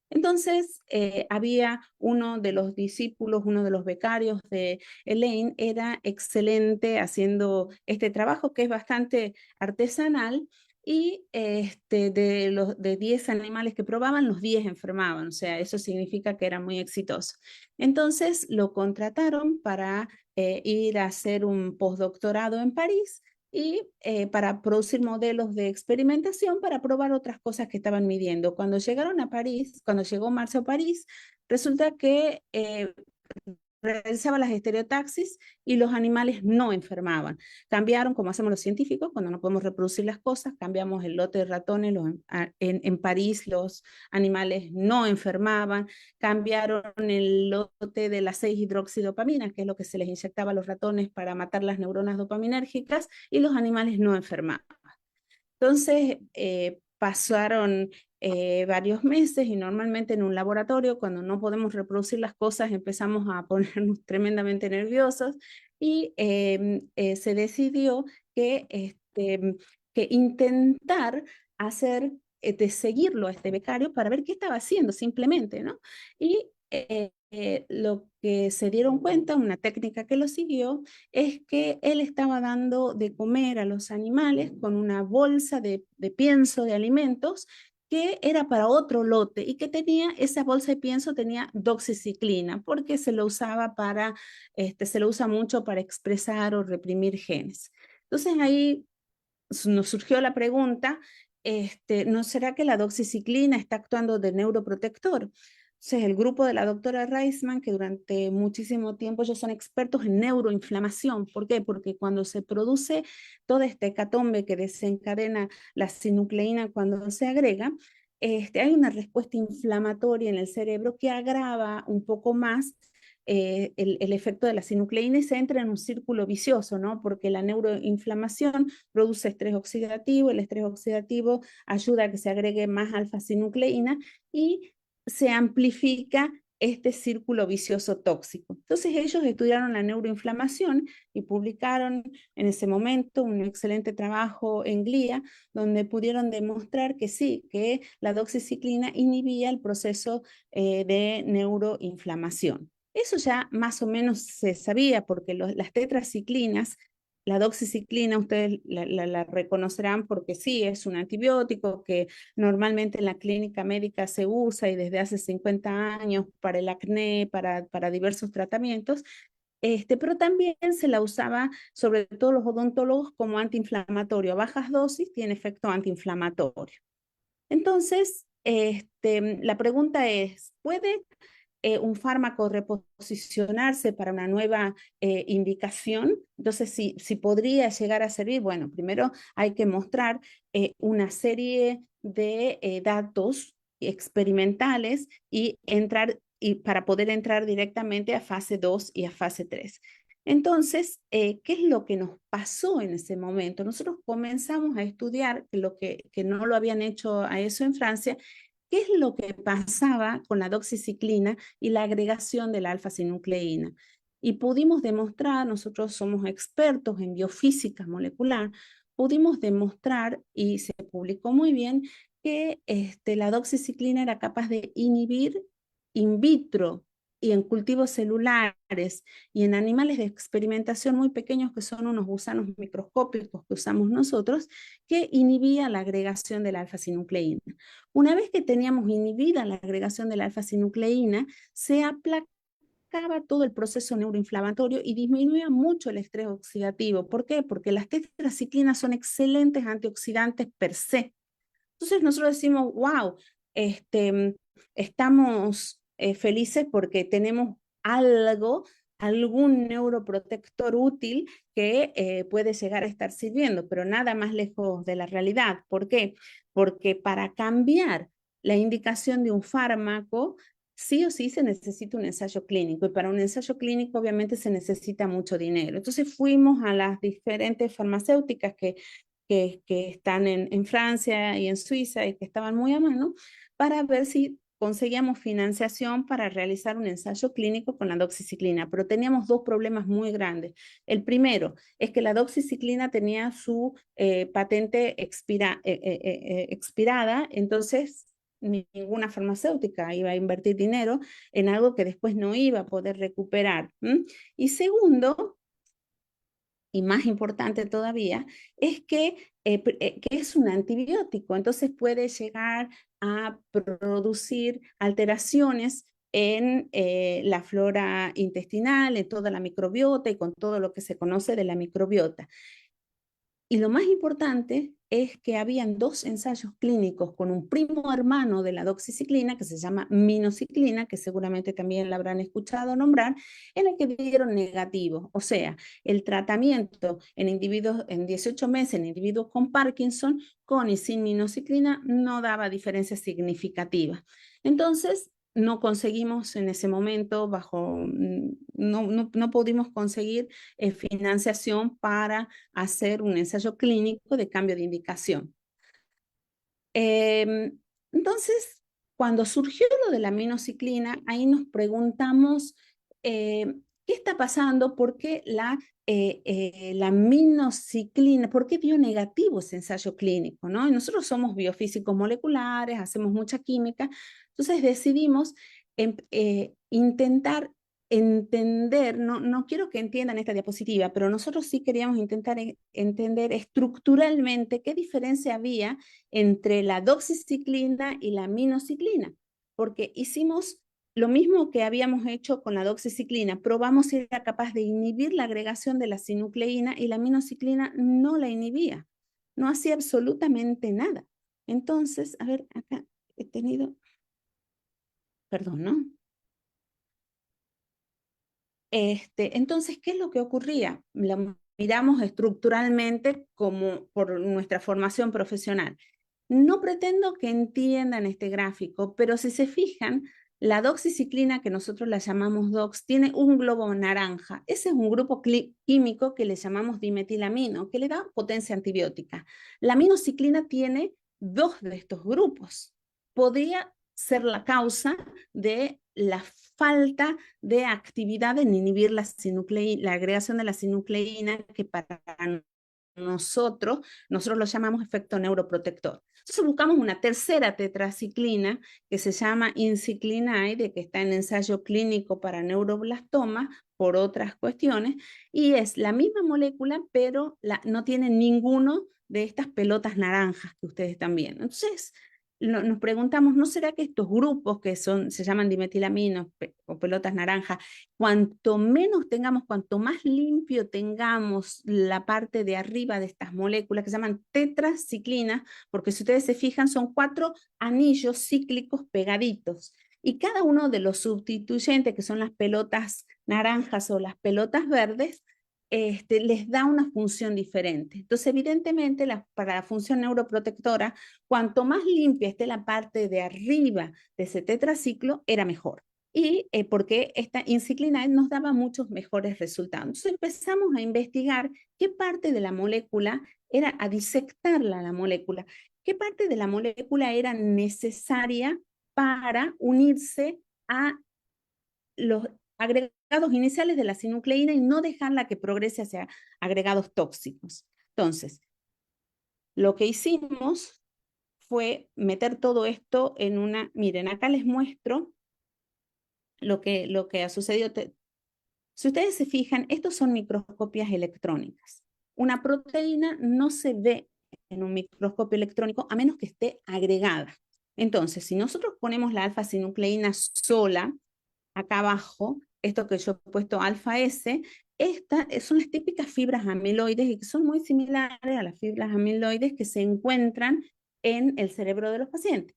Entonces, había uno de los discípulos, uno de los becarios de Elaine, era excelente haciendo este trabajo que es bastante artesanal y de 10 animales que probaban, los 10 enfermaban, o sea, eso significa que era muy exitoso. Entonces lo contrataron para ir a hacer un postdoctorado en París y para producir modelos de experimentación para probar otras cosas que estaban midiendo. Cuando llegaron a París, cuando llegó Marce a París, resulta que realizaba las estereotaxis y los animales no enfermaban. Cambiaron, como hacemos los científicos, cuando no podemos reproducir las cosas, cambiamos el lote de ratones, en París los animales no enfermaban, cambiaron el lote de la 6-hidroxidopamina, que es lo que se les inyectaba a los ratones para matar las neuronas dopaminérgicas, y los animales no enfermaban. Entonces, pasaron varios meses y normalmente en un laboratorio, cuando no podemos reproducir las cosas, empezamos a ponernos tremendamente nerviosos y se decidió que intentar hacer, de seguirlo a este becario para ver qué estaba haciendo simplemente, ¿no? Y lo que se dieron cuenta, una técnica que lo siguió, es que él estaba dando de comer a los animales con una bolsa de pienso de alimentos que era para otro lote y que tenía, esa bolsa de pienso tenía doxiciclina, porque se lo usaba para, se lo usa mucho para expresar o reprimir genes. Entonces ahí nos surgió la pregunta, ¿no será que la doxiciclina está actuando de neuroprotector? Entonces, el grupo de la doctora Reisman, que durante muchísimo tiempo ellos son expertos en neuroinflamación. ¿Por qué? Porque cuando se produce toda esta hecatombe que desencadena la sinucleína cuando se agrega, hay una respuesta inflamatoria en el cerebro que agrava un poco más el efecto de la sinucleína y se entra en un círculo vicioso, ¿no? Porque la neuroinflamación produce estrés oxidativo, el estrés oxidativo ayuda a que se agregue más alfa-sinucleína y se amplifica este círculo vicioso tóxico. Entonces ellos estudiaron la neuroinflamación y publicaron en ese momento un excelente trabajo en GLIA, donde pudieron demostrar que sí, que la doxiciclina inhibía el proceso de neuroinflamación. Eso ya más o menos se sabía porque las tetraciclinas, la doxiciclina, ustedes la reconocerán porque sí, es un antibiótico que normalmente en la clínica médica se usa y desde hace 50 años para el acné, para diversos tratamientos, pero también se la usaba sobre todo los odontólogos como antiinflamatorio. A bajas dosis tiene efecto antiinflamatorio. Entonces, la pregunta es, ¿puede un fármaco reposicionarse para una nueva indicación? Entonces, si podría llegar a servir, bueno, primero hay que mostrar una serie de datos experimentales y para poder entrar directamente a fase 2 y a fase 3. Entonces, ¿qué es lo que nos pasó en ese momento? Nosotros comenzamos a estudiar que no lo habían hecho a eso en Francia. ¿Qué es lo que pasaba con la doxiciclina y la agregación de la alfa-sinucleína? Y pudimos demostrar, nosotros somos expertos en biofísica molecular, pudimos demostrar, y se publicó muy bien, que la doxiciclina era capaz de inhibir in vitro y en cultivos celulares y en animales de experimentación muy pequeños, que son unos gusanos microscópicos que usamos nosotros, que inhibía la agregación de la alfa-sinucleína. Una vez que teníamos inhibida la agregación de la alfa-sinucleína, se aplacaba todo el proceso neuroinflamatorio y disminuía mucho el estrés oxidativo. ¿Por qué? Porque las tetraciclinas son excelentes antioxidantes per se. Entonces nosotros decimos, wow, estamos felices porque tenemos algún neuroprotector útil que puede llegar a estar sirviendo, pero nada más lejos de la realidad. ¿Por qué? Porque para cambiar la indicación de un fármaco, sí o sí se necesita un ensayo clínico, y para un ensayo clínico obviamente se necesita mucho dinero. Entonces fuimos a las diferentes farmacéuticas que están en Francia y en Suiza y que estaban muy a mano, para ver si conseguíamos financiación para realizar un ensayo clínico con la doxiciclina, pero teníamos dos problemas muy grandes. El primero es que la doxiciclina tenía su patente expirada, entonces ninguna farmacéutica iba a invertir dinero en algo que después no iba a poder recuperar. Y segundo, y más importante todavía, es que es un antibiótico, entonces puede llegar a producir alteraciones en la flora intestinal, en toda la microbiota y con todo lo que se conoce de la microbiota. Y lo más importante es que habían 2 ensayos clínicos con un primo hermano de la doxiciclina, que se llama minociclina, que seguramente también la habrán escuchado nombrar, en el que dieron negativos. O sea, el tratamiento en individuos en 18 meses, en individuos con Parkinson, con y sin minociclina, no daba diferencias significativas. Entonces, no conseguimos en ese momento, no pudimos conseguir financiación para hacer un ensayo clínico de cambio de indicación. Entonces, cuando surgió lo de la minociclina, ahí nos preguntamos qué está pasando, por qué la minociclina, por qué dio negativo ese ensayo clínico, ¿no? Y nosotros somos biofísicos moleculares, hacemos mucha química, entonces decidimos intentar entender, no quiero que entiendan esta diapositiva, pero nosotros sí queríamos intentar entender estructuralmente qué diferencia había entre la doxiciclina y la minociclina, porque hicimos lo mismo que habíamos hecho con la doxiciclina, probamos si era capaz de inhibir la agregación de la sinucleína y la minociclina no la inhibía, no hacía absolutamente nada. Entonces, a ver, acá he tenido, perdón, ¿no? Entonces, ¿qué es lo que ocurría? Lo miramos estructuralmente como por nuestra formación profesional. No pretendo que entiendan este gráfico, pero si se fijan, la doxiciclina, que nosotros la llamamos DOX, tiene un globo naranja. Ese es un grupo químico que le llamamos dimetilamino, que le da potencia antibiótica. La minociclina tiene 2 de estos grupos. Podría ser la causa de la falta de actividad en inhibir la agregación de la sinucleína, que para nosotros lo llamamos efecto neuroprotector. Entonces buscamos una tercera tetraciclina que se llama inciclinide, que está en ensayo clínico para neuroblastoma por otras cuestiones, y es la misma molécula, pero no tiene ninguno de estas pelotas naranjas que ustedes están viendo. Entonces, nos preguntamos, ¿no será que estos grupos que se llaman dimetilaminos o pelotas naranjas, cuanto menos tengamos, cuanto más limpio tengamos la parte de arriba de estas moléculas que se llaman tetraciclinas, porque si ustedes se fijan son 4 anillos cíclicos pegaditos, y cada uno de los substituyentes, que son las pelotas naranjas o las pelotas verdes, les da una función diferente. Entonces, evidentemente, para la función neuroprotectora, cuanto más limpia esté la parte de arriba de ese tetraciclo, era mejor. Y porque esta inciclinide nos daba muchos mejores resultados. Entonces empezamos a investigar qué parte de la molécula a disectarla la molécula, qué parte de la molécula era necesaria para unirse a los agregados iniciales de la sinucleína y no dejarla que progrese hacia agregados tóxicos. Entonces, lo que hicimos fue meter todo esto en una, miren, acá les muestro lo que ha sucedido. Si ustedes se fijan, estos son microscopias electrónicas. Una proteína no se ve en un microscopio electrónico a menos que esté agregada. Entonces, si nosotros ponemos la alfa-sinucleína sola, acá abajo, esto que yo he puesto alfa S, estas son las típicas fibras amiloides y que son muy similares a las fibras amiloides que se encuentran en el cerebro de los pacientes.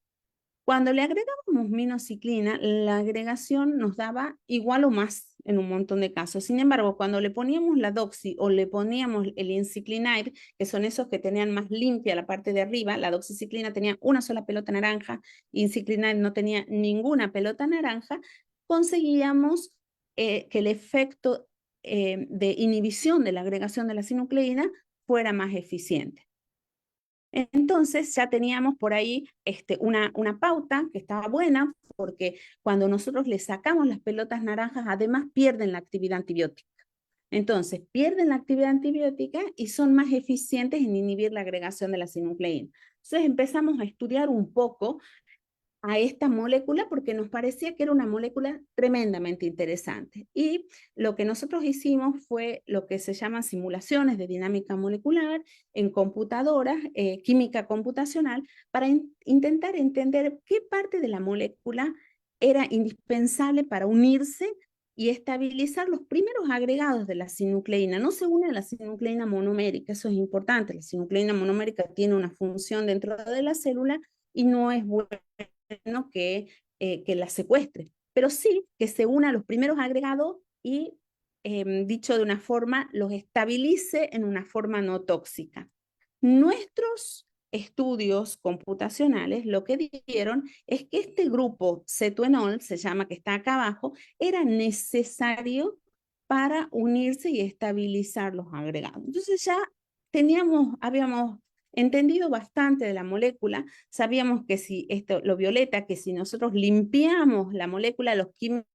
Cuando le agregábamos minociclina, la agregación nos daba igual o más en un montón de casos. Sin embargo, cuando le poníamos la doxi o le poníamos el inciclinide, que son esos que tenían más limpia la parte de arriba, la doxiciclina tenía una sola pelota naranja, inciclinide no tenía ninguna pelota naranja, conseguíamos que el efecto de inhibición de la agregación de la sinucleína fuera más eficiente. Entonces ya teníamos por ahí una pauta que estaba buena, porque cuando nosotros le sacamos las pelotas naranjas, además pierden la actividad antibiótica. Entonces pierden la actividad antibiótica y son más eficientes en inhibir la agregación de la sinucleína. Entonces empezamos a estudiar un poco a esta molécula porque nos parecía que era una molécula tremendamente interesante. Y lo que nosotros hicimos fue lo que se llaman simulaciones de dinámica molecular en computadoras, química computacional, para intentar entender qué parte de la molécula era indispensable para unirse y estabilizar los primeros agregados de la sinucleína. No se une a la sinucleína monomérica, eso es importante. La sinucleína monomérica tiene una función dentro de la célula y no es bueno que la secuestre, pero sí que se una a los primeros agregados y, dicho de una forma, los estabilice en una forma no tóxica. Nuestros estudios computacionales lo que dieron es que este grupo cetuenol, se llama, que está acá abajo, era necesario para unirse y estabilizar los agregados. Entonces ya habíamos entendido bastante de la molécula, sabíamos que si lo violeta, que si nosotros limpiamos la molécula, los químicos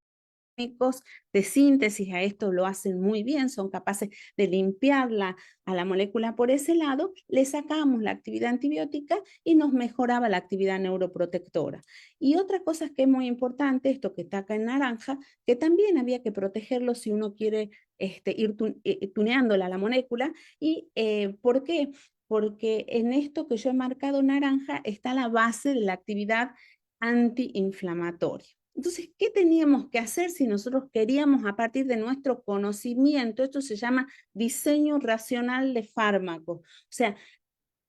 de síntesis a esto lo hacen muy bien, son capaces de limpiarla a la molécula por ese lado, le sacamos la actividad antibiótica y nos mejoraba la actividad neuroprotectora. Y otra cosa que es muy importante, esto que está acá en naranja, que también había que protegerlo si uno quiere ir tuneándola a la molécula. ¿Y por qué? Porque en esto que yo he marcado naranja está la base de la actividad antiinflamatoria. Entonces, ¿qué teníamos que hacer si nosotros queríamos, a partir de nuestro conocimiento? Esto se llama diseño racional de fármacos, o sea,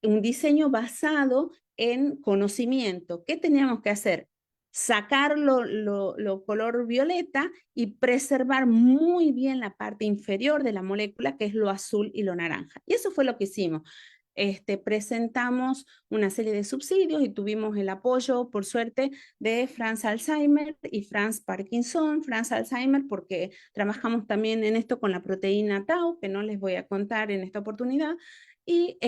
un diseño basado en conocimiento. ¿Qué teníamos que hacer? Sacar lo color violeta y preservar muy bien la parte inferior de la molécula, que es lo azul y lo naranja. Y eso fue lo que hicimos. Presentamos una serie de subsidios y tuvimos el apoyo, por suerte, de France Alzheimer y France Parkinson. France Alzheimer porque trabajamos también en esto con la proteína Tau, que no les voy a contar en esta oportunidad, y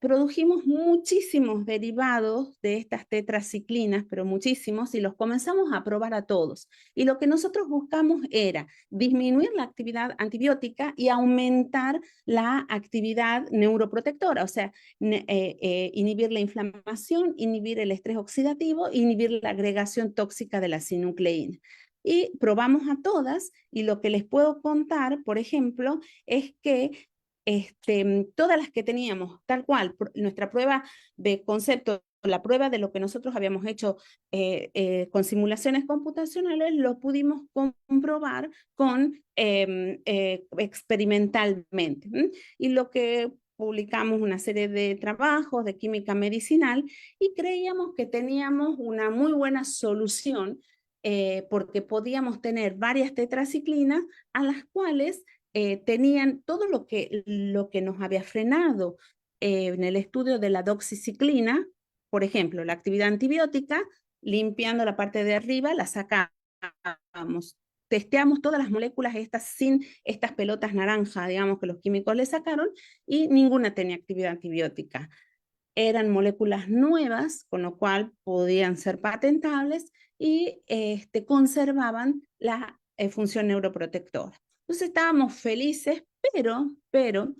produjimos muchísimos derivados de estas tetraciclinas, pero muchísimos, y los comenzamos a probar a todos. Y lo que nosotros buscamos era disminuir la actividad antibiótica y aumentar la actividad neuroprotectora, o sea, inhibir la inflamación, inhibir el estrés oxidativo, inhibir la agregación tóxica de la sinucleína. Y probamos a todas, y lo que les puedo contar, por ejemplo, es que todas las que teníamos, tal cual, nuestra prueba de concepto, la prueba de lo que nosotros habíamos hecho con simulaciones computacionales, lo pudimos comprobar experimentalmente. Y lo que publicamos una serie de trabajos de química medicinal y creíamos que teníamos una muy buena solución porque podíamos tener varias tetraciclinas a las cuales tenían todo lo que nos había frenado en el estudio de la doxiciclina, por ejemplo, la actividad antibiótica, limpiando la parte de arriba, la sacamos. Testeamos todas las moléculas estas sin estas pelotas naranja, digamos, que los químicos le sacaron, y ninguna tenía actividad antibiótica. Eran moléculas nuevas, con lo cual podían ser patentables y conservaban la función neuroprotectora. Entonces estábamos felices, pero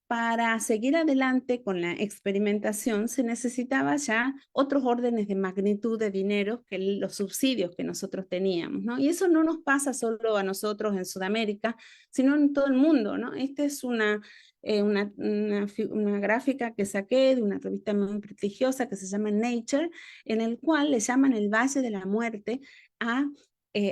para seguir adelante con la experimentación se necesitaba ya otros órdenes de magnitud de dinero que los subsidios que nosotros teníamos, ¿no? Y eso no nos pasa solo a nosotros en Sudamérica, sino en todo el mundo, ¿no? Esta es una gráfica que saqué de una revista muy prestigiosa que se llama Nature, en el cual le llaman el Valle de la Muerte a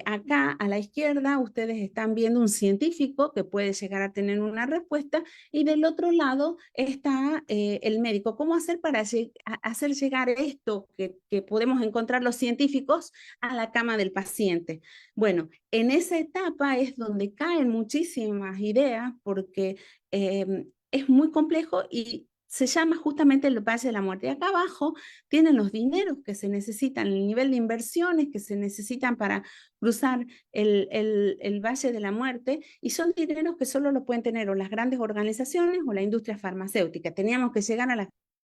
acá a la izquierda ustedes están viendo un científico que puede llegar a tener una respuesta, y del otro lado está el médico. ¿Cómo hacer para hacer llegar esto que podemos encontrar los científicos a la cama del paciente? Bueno, en esa etapa es donde caen muchísimas ideas porque es muy complejo y se llama justamente el Valle de la Muerte. Y acá abajo tienen los dineros que se necesitan, el nivel de inversiones que se necesitan para cruzar el Valle de la Muerte, y son dineros que solo lo pueden tener o las grandes organizaciones o la industria farmacéutica. Teníamos que llegar a las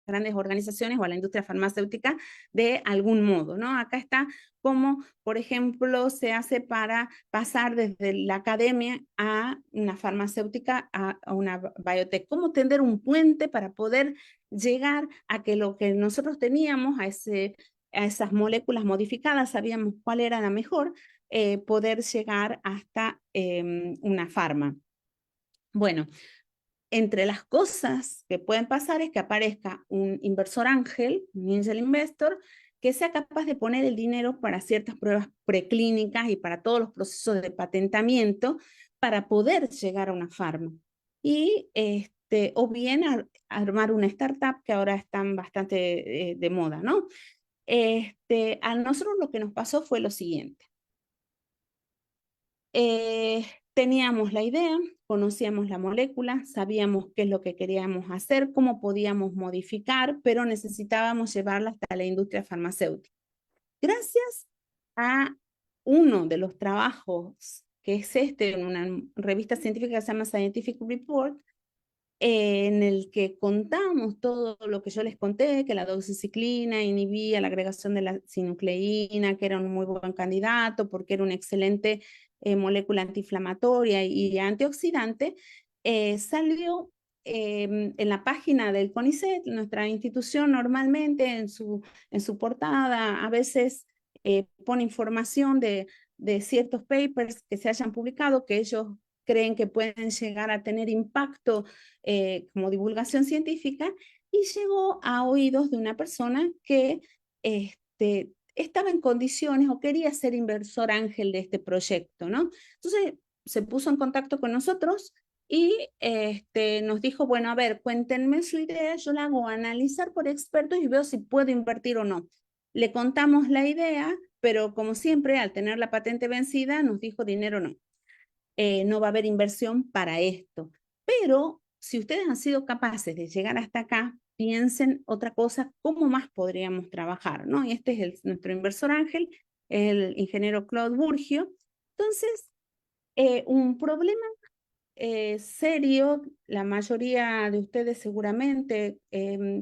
grandes organizaciones o a la industria farmacéutica de algún modo, ¿no? Acá está cómo, por ejemplo, se hace para pasar desde la academia a una farmacéutica, a una biotech, cómo tender un puente para poder llegar a que lo que nosotros teníamos, a esas moléculas modificadas, sabíamos cuál era la mejor, poder llegar hasta una farma. Bueno, entre las cosas que pueden pasar es que aparezca un inversor ángel, un angel investor, que sea capaz de poner el dinero para ciertas pruebas preclínicas y para todos los procesos de patentamiento para poder llegar a una farma. Y o bien armar una startup que ahora están bastante de moda, ¿no? A nosotros lo que nos pasó fue lo siguiente. Teníamos la idea, conocíamos la molécula, sabíamos qué es lo que queríamos hacer, cómo podíamos modificar, pero necesitábamos llevarla hasta la industria farmacéutica. Gracias a uno de los trabajos, que es en una revista científica que se llama Scientific Report, en el que contamos todo lo que yo les conté, que la doxiciclina inhibía la agregación de la sinucleína, que era un muy buen candidato porque era una excelente molécula antiinflamatoria y antioxidante, salió en la página del CONICET, nuestra institución normalmente en su portada a veces pone información de ciertos papers que se hayan publicado, que ellos creen que pueden llegar a tener impacto como divulgación científica, y llegó a oídos de una persona que estaba en condiciones o quería ser inversor ángel de este proyecto, ¿no? Entonces se puso en contacto con nosotros y nos dijo, bueno, a ver, cuéntenme su idea, yo la hago analizar por expertos y veo si puedo invertir o no. Le contamos la idea, pero como siempre, al tener la patente vencida, nos dijo dinero no. No va a haber inversión para esto. Pero si ustedes han sido capaces de llegar hasta acá, piensen otra cosa, ¿cómo más podríamos trabajar? ¿No? Y este es nuestro inversor ángel, el ingeniero Claude Burgio. Entonces, un problema serio, la mayoría de ustedes seguramente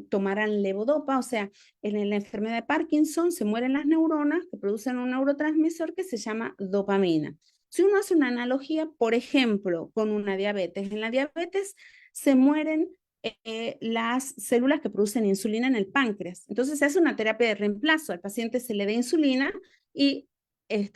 tomarán levodopa, o sea, en la enfermedad de Parkinson se mueren las neuronas que producen un neurotransmisor que se llama dopamina. Si uno hace una analogía, por ejemplo, con una diabetes, en la diabetes se mueren las células que producen insulina en el páncreas. Entonces se hace una terapia de reemplazo, al paciente se le da insulina y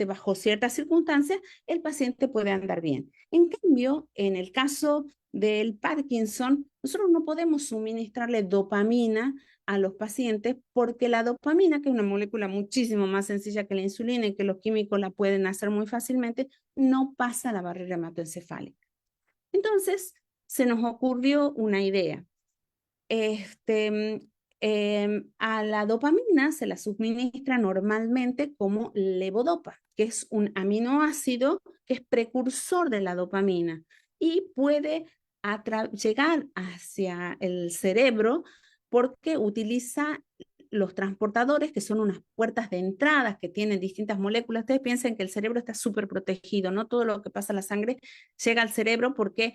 bajo ciertas circunstancias el paciente puede andar bien. En cambio, en el caso del Parkinson, nosotros no podemos suministrarle dopamina a los pacientes porque la dopamina, que es una molécula muchísimo más sencilla que la insulina y que los químicos la pueden hacer muy fácilmente, no pasa la barrera hematoencefálica. Entonces, se nos ocurrió una idea. A la dopamina se la suministra normalmente como levodopa, que es un aminoácido que es precursor de la dopamina y puede llegar hacia el cerebro porque utiliza los transportadores, que son unas puertas de entrada que tienen distintas moléculas. Ustedes piensen que el cerebro está súper protegido, no todo lo que pasa a la sangre llega al cerebro porque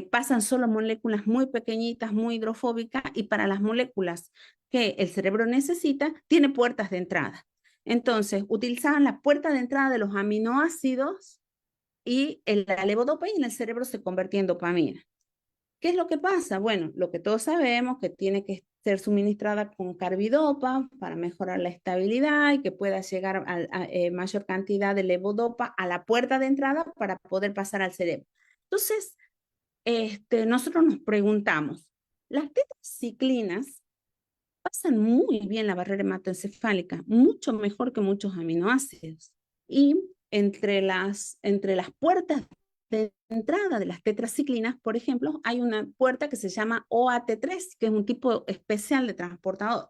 pasan solo moléculas muy pequeñitas, muy hidrofóbicas, y para las moléculas que el cerebro necesita, tiene puertas de entrada. Entonces, utilizaban la puerta de entrada de los aminoácidos y la levodopa, y en el cerebro se convertía en dopamina. ¿Qué es lo que pasa? Bueno, lo que todos sabemos, que tiene que ser suministrada con carbidopa para mejorar la estabilidad y que pueda llegar a mayor cantidad de levodopa a la puerta de entrada para poder pasar al cerebro. Entonces, nosotros nos preguntamos, las tetraciclinas pasan muy bien la barrera hematoencefálica, mucho mejor que muchos aminoácidos. Y entre las puertas de entrada de las tetraciclinas, por ejemplo, hay una puerta que se llama OAT3, que es un tipo especial de transportador.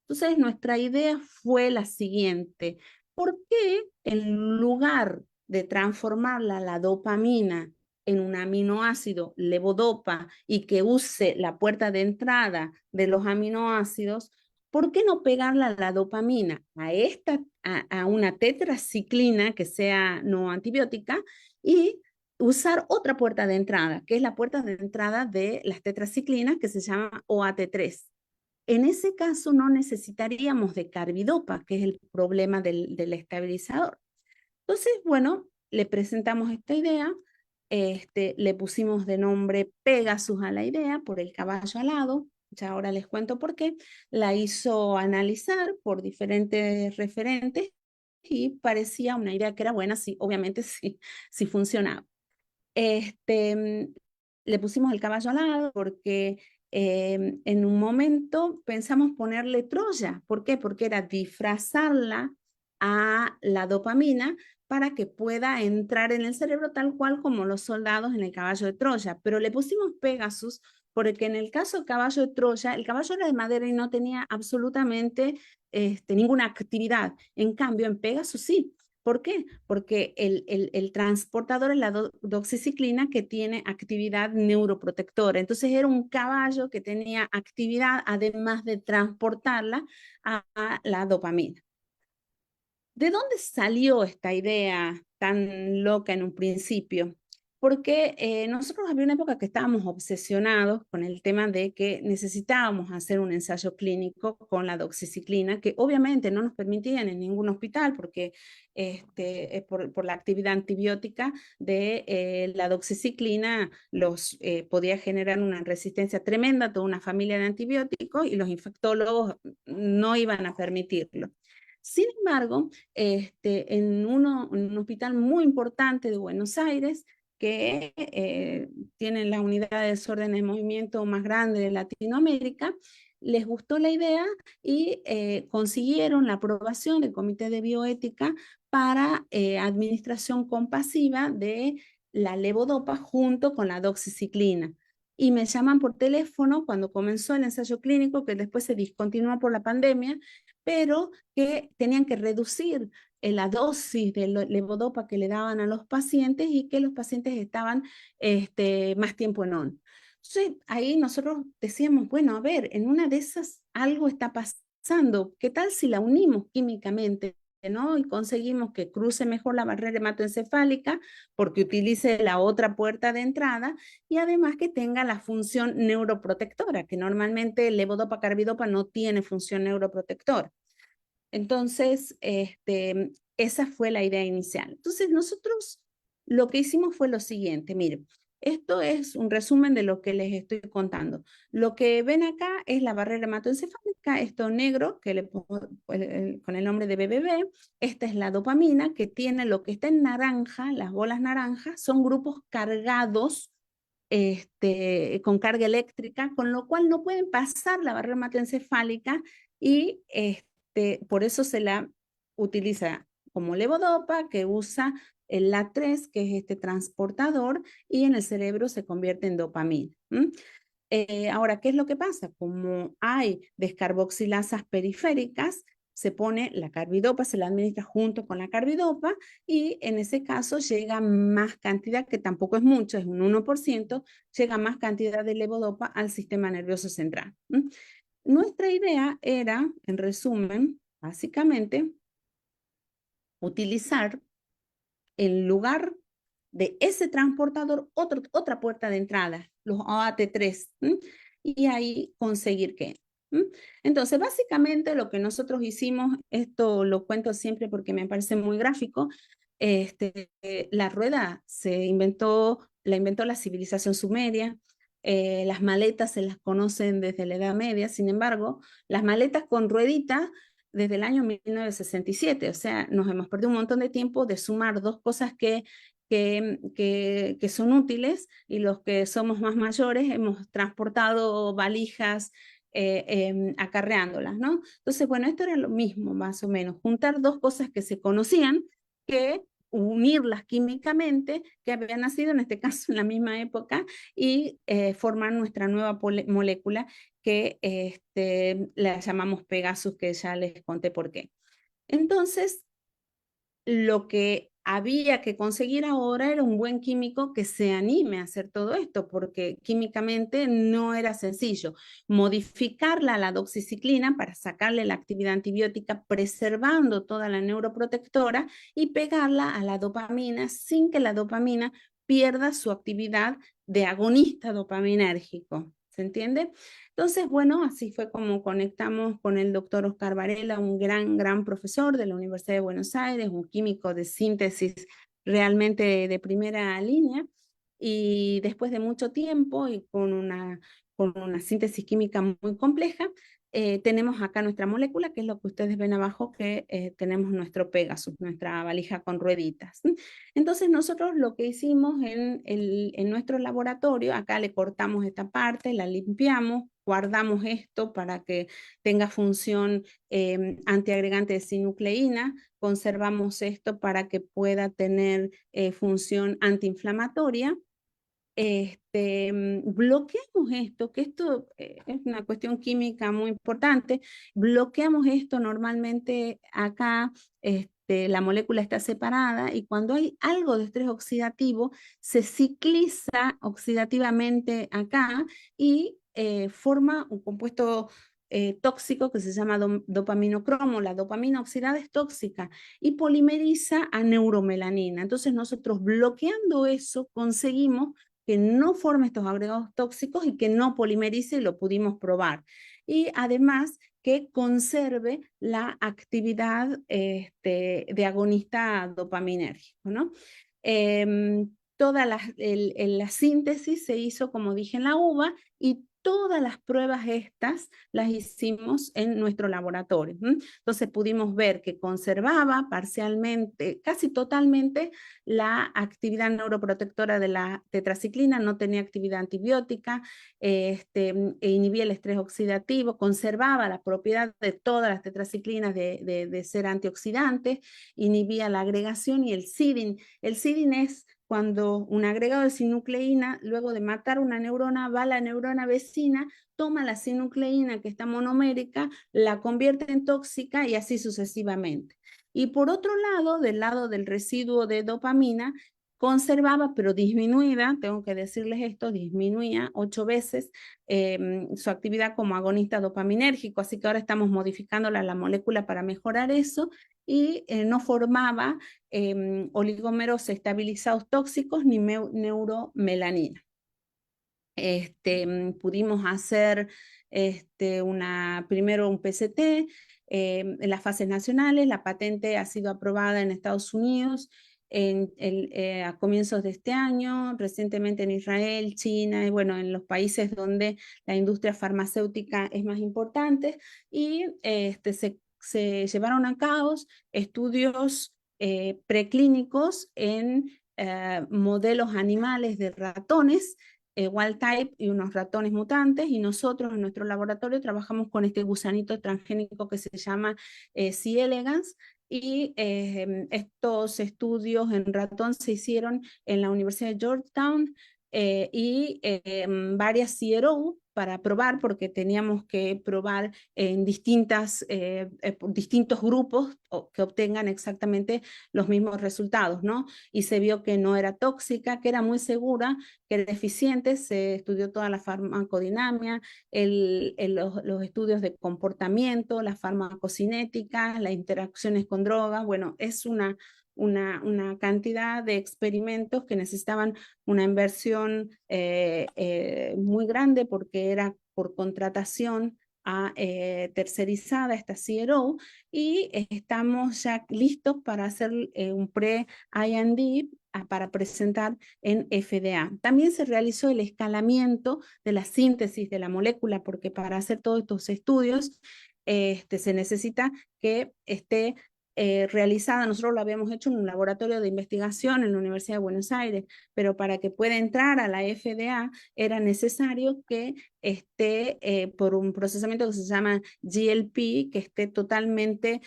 Entonces, nuestra idea fue la siguiente: ¿por qué en lugar de transformarla la dopamina en un aminoácido levodopa y que use la puerta de entrada de los aminoácidos, ¿por qué no pegarla la dopamina a una tetraciclina que sea no antibiótica y usar otra puerta de entrada, que es la puerta de entrada de las tetraciclinas, que se llama OAT3? En ese caso no necesitaríamos de carbidopa, que es el problema del estabilizador. Entonces, bueno, le presentamos esta idea, le pusimos de nombre Pegasus a la idea por el caballo alado, ya ahora les cuento por qué. La hizo analizar por diferentes referentes y parecía una idea que era buena, sí, obviamente sí funcionaba. Le pusimos el caballo alado porque en un momento pensamos ponerle Troya. ¿Por qué? Porque era disfrazarla a la dopamina para que pueda entrar en el cerebro tal cual como los soldados en el caballo de Troya. Pero le pusimos Pegasus porque en el caso del caballo de Troya, el caballo era de madera y no tenía absolutamente ninguna actividad. En cambio, en Pegasus sí. ¿Por qué? Porque el transportador es la doxiciclina que tiene actividad neuroprotectora. Entonces era un caballo que tenía actividad además de transportarla a la dopamina. ¿De dónde salió esta idea tan loca en un principio? Porque nosotros había una época que estábamos obsesionados con el tema de que necesitábamos hacer un ensayo clínico con la doxiciclina, que obviamente no nos permitían en ningún hospital porque por la actividad antibiótica de la doxiciclina podía generar una resistencia tremenda a toda una familia de antibióticos y los infectólogos no iban a permitirlo. Sin embargo, en un hospital muy importante de Buenos Aires, que tiene la unidad de desorden de movimiento más grande de Latinoamérica, les gustó la idea y consiguieron la aprobación del Comité de Bioética para administración compasiva de la levodopa junto con la doxiciclina. Y me llaman por teléfono cuando comenzó el ensayo clínico, que después se discontinuó por la pandemia, pero que tenían que reducir la dosis de levodopa que le daban a los pacientes y que los pacientes estaban más tiempo en ON. Entonces, ahí nosotros decíamos, bueno, a ver, en una de esas algo está pasando. ¿Qué tal si la unimos químicamente, ¿no? Y conseguimos que cruce mejor la barrera hematoencefálica porque utilice la otra puerta de entrada y además que tenga la función neuroprotectora, que normalmente el levodopa carbidopa no tiene función neuroprotectora. Entonces, esa fue la idea inicial. Entonces, nosotros lo que hicimos fue lo siguiente, miren, esto es un resumen de lo que les estoy contando. Lo que ven acá es la barrera hematoencefálica, esto negro, que le pongo con el nombre de BBB. Esta es la dopamina, que tiene lo que está en naranja, las bolas naranjas, son grupos cargados con carga eléctrica, con lo cual no pueden pasar la barrera hematoencefálica y por eso se la utiliza como levodopa, que usa el LA3, que es este transportador, y en el cerebro se convierte en dopamina. Ahora, ¿qué es lo que pasa? Como hay descarboxilasas periféricas, se pone la carbidopa, se la administra junto con la carbidopa y en ese caso llega más cantidad, que tampoco es mucho, es un 1%, llega más cantidad de levodopa al sistema nervioso central. Nuestra idea era, en resumen, básicamente, utilizar en lugar de ese transportador otra puerta de entrada, los OAT3, y ahí conseguir qué. Entonces, básicamente lo que nosotros hicimos, esto lo cuento siempre porque me parece muy gráfico, la rueda la inventó la civilización sumeria. Las maletas se las conocen desde la Edad Media, sin embargo, las maletas con rueditas desde el año 1967, o sea, nos hemos perdido un montón de tiempo de sumar dos cosas que son útiles y los que somos más mayores hemos transportado valijas acarreándolas, ¿no? Entonces, bueno, esto era lo mismo, más o menos, juntar dos cosas que se conocían, que unirlas químicamente, que habían nacido en este caso en la misma época, y formar nuestra nueva molécula que la llamamos Pegasus, que ya les conté por qué. Entonces, lo que había que conseguir ahora era un buen químico que se anime a hacer todo esto, porque químicamente no era sencillo. Modificarla a la doxiciclina para sacarle la actividad antibiótica, preservando toda la neuroprotectora y pegarla a la dopamina sin que la dopamina pierda su actividad de agonista dopaminérgico. ¿Se entiende? Entonces, bueno, así fue como conectamos con el doctor Oscar Varela, un gran profesor de la Universidad de Buenos Aires, un químico de síntesis realmente de primera línea, y después de mucho tiempo y con con una síntesis química muy compleja. Tenemos acá nuestra molécula, que es lo que ustedes ven abajo, que tenemos nuestro Pegasus, nuestra valija con rueditas. Entonces nosotros lo que hicimos en nuestro laboratorio, acá le cortamos esta parte, la limpiamos, guardamos esto para que tenga función antiagregante de sinucleína, conservamos esto para que pueda tener función antiinflamatoria. Bloqueamos esto, que esto es una cuestión química muy importante, bloqueamos esto normalmente acá, la molécula está separada y cuando hay algo de estrés oxidativo, se cicliza oxidativamente acá y forma un compuesto tóxico que se llama dopaminocromo. La dopamina oxidada es tóxica y polimeriza a neuromelanina. Entonces nosotros bloqueando eso conseguimos que no forme estos agregados tóxicos y que no polimerice, y lo pudimos probar. Y además que conserve la actividad de agonista dopaminérgico, ¿no? Toda la síntesis se hizo, como dije, en la uva, y todas las pruebas estas las hicimos en nuestro laboratorio. Entonces pudimos ver que conservaba parcialmente, casi totalmente, la actividad neuroprotectora de la tetraciclina, no tenía actividad antibiótica, inhibía el estrés oxidativo, conservaba la propiedad de todas las tetraciclinas de ser antioxidantes, inhibía la agregación y el seeding. El seeding es cuando un agregado de sinucleína, luego de matar una neurona, va a la neurona vecina, toma la sinucleína que está monomérica, la convierte en tóxica y así sucesivamente. Y por otro lado, del lado del residuo de dopamina, conservaba, pero disminuida, tengo que decirles esto, disminuía 8 veces su actividad como agonista dopaminérgico, así que ahora estamos modificando la molécula para mejorar eso, y no formaba oligómeros estabilizados tóxicos ni neuromelanina. Pudimos hacer primero un PCT en las fases nacionales. La patente ha sido aprobada en Estados Unidos a comienzos de este año, recientemente en Israel, China, y bueno, en los países donde la industria farmacéutica es más importante, y se llevaron a cabo estudios preclínicos en modelos animales de ratones wild type y unos ratones mutantes, y nosotros en nuestro laboratorio trabajamos con este gusanito transgénico que se llama C. elegans, y estos estudios en ratón se hicieron en la Universidad de Georgetown y varias CRO para probar, porque teníamos que probar en distintos grupos que obtengan exactamente los mismos resultados, ¿no? Y se vio que no era tóxica, que era muy segura, que era eficiente. Se estudió toda la farmacodinámica, los estudios de comportamiento, la farmacocinética, las interacciones con drogas. Bueno, es una cantidad de experimentos que necesitaban una inversión muy grande, porque era por contratación tercerizada esta CRO, y estamos ya listos para hacer un pre-IND para presentar en FDA. También se realizó el escalamiento de la síntesis de la molécula, porque para hacer todos estos estudios se necesita que esté realizada. Nosotros lo habíamos hecho en un laboratorio de investigación en la Universidad de Buenos Aires, pero para que pueda entrar a la FDA era necesario que esté por un procesamiento que se llama GLP, que esté totalmente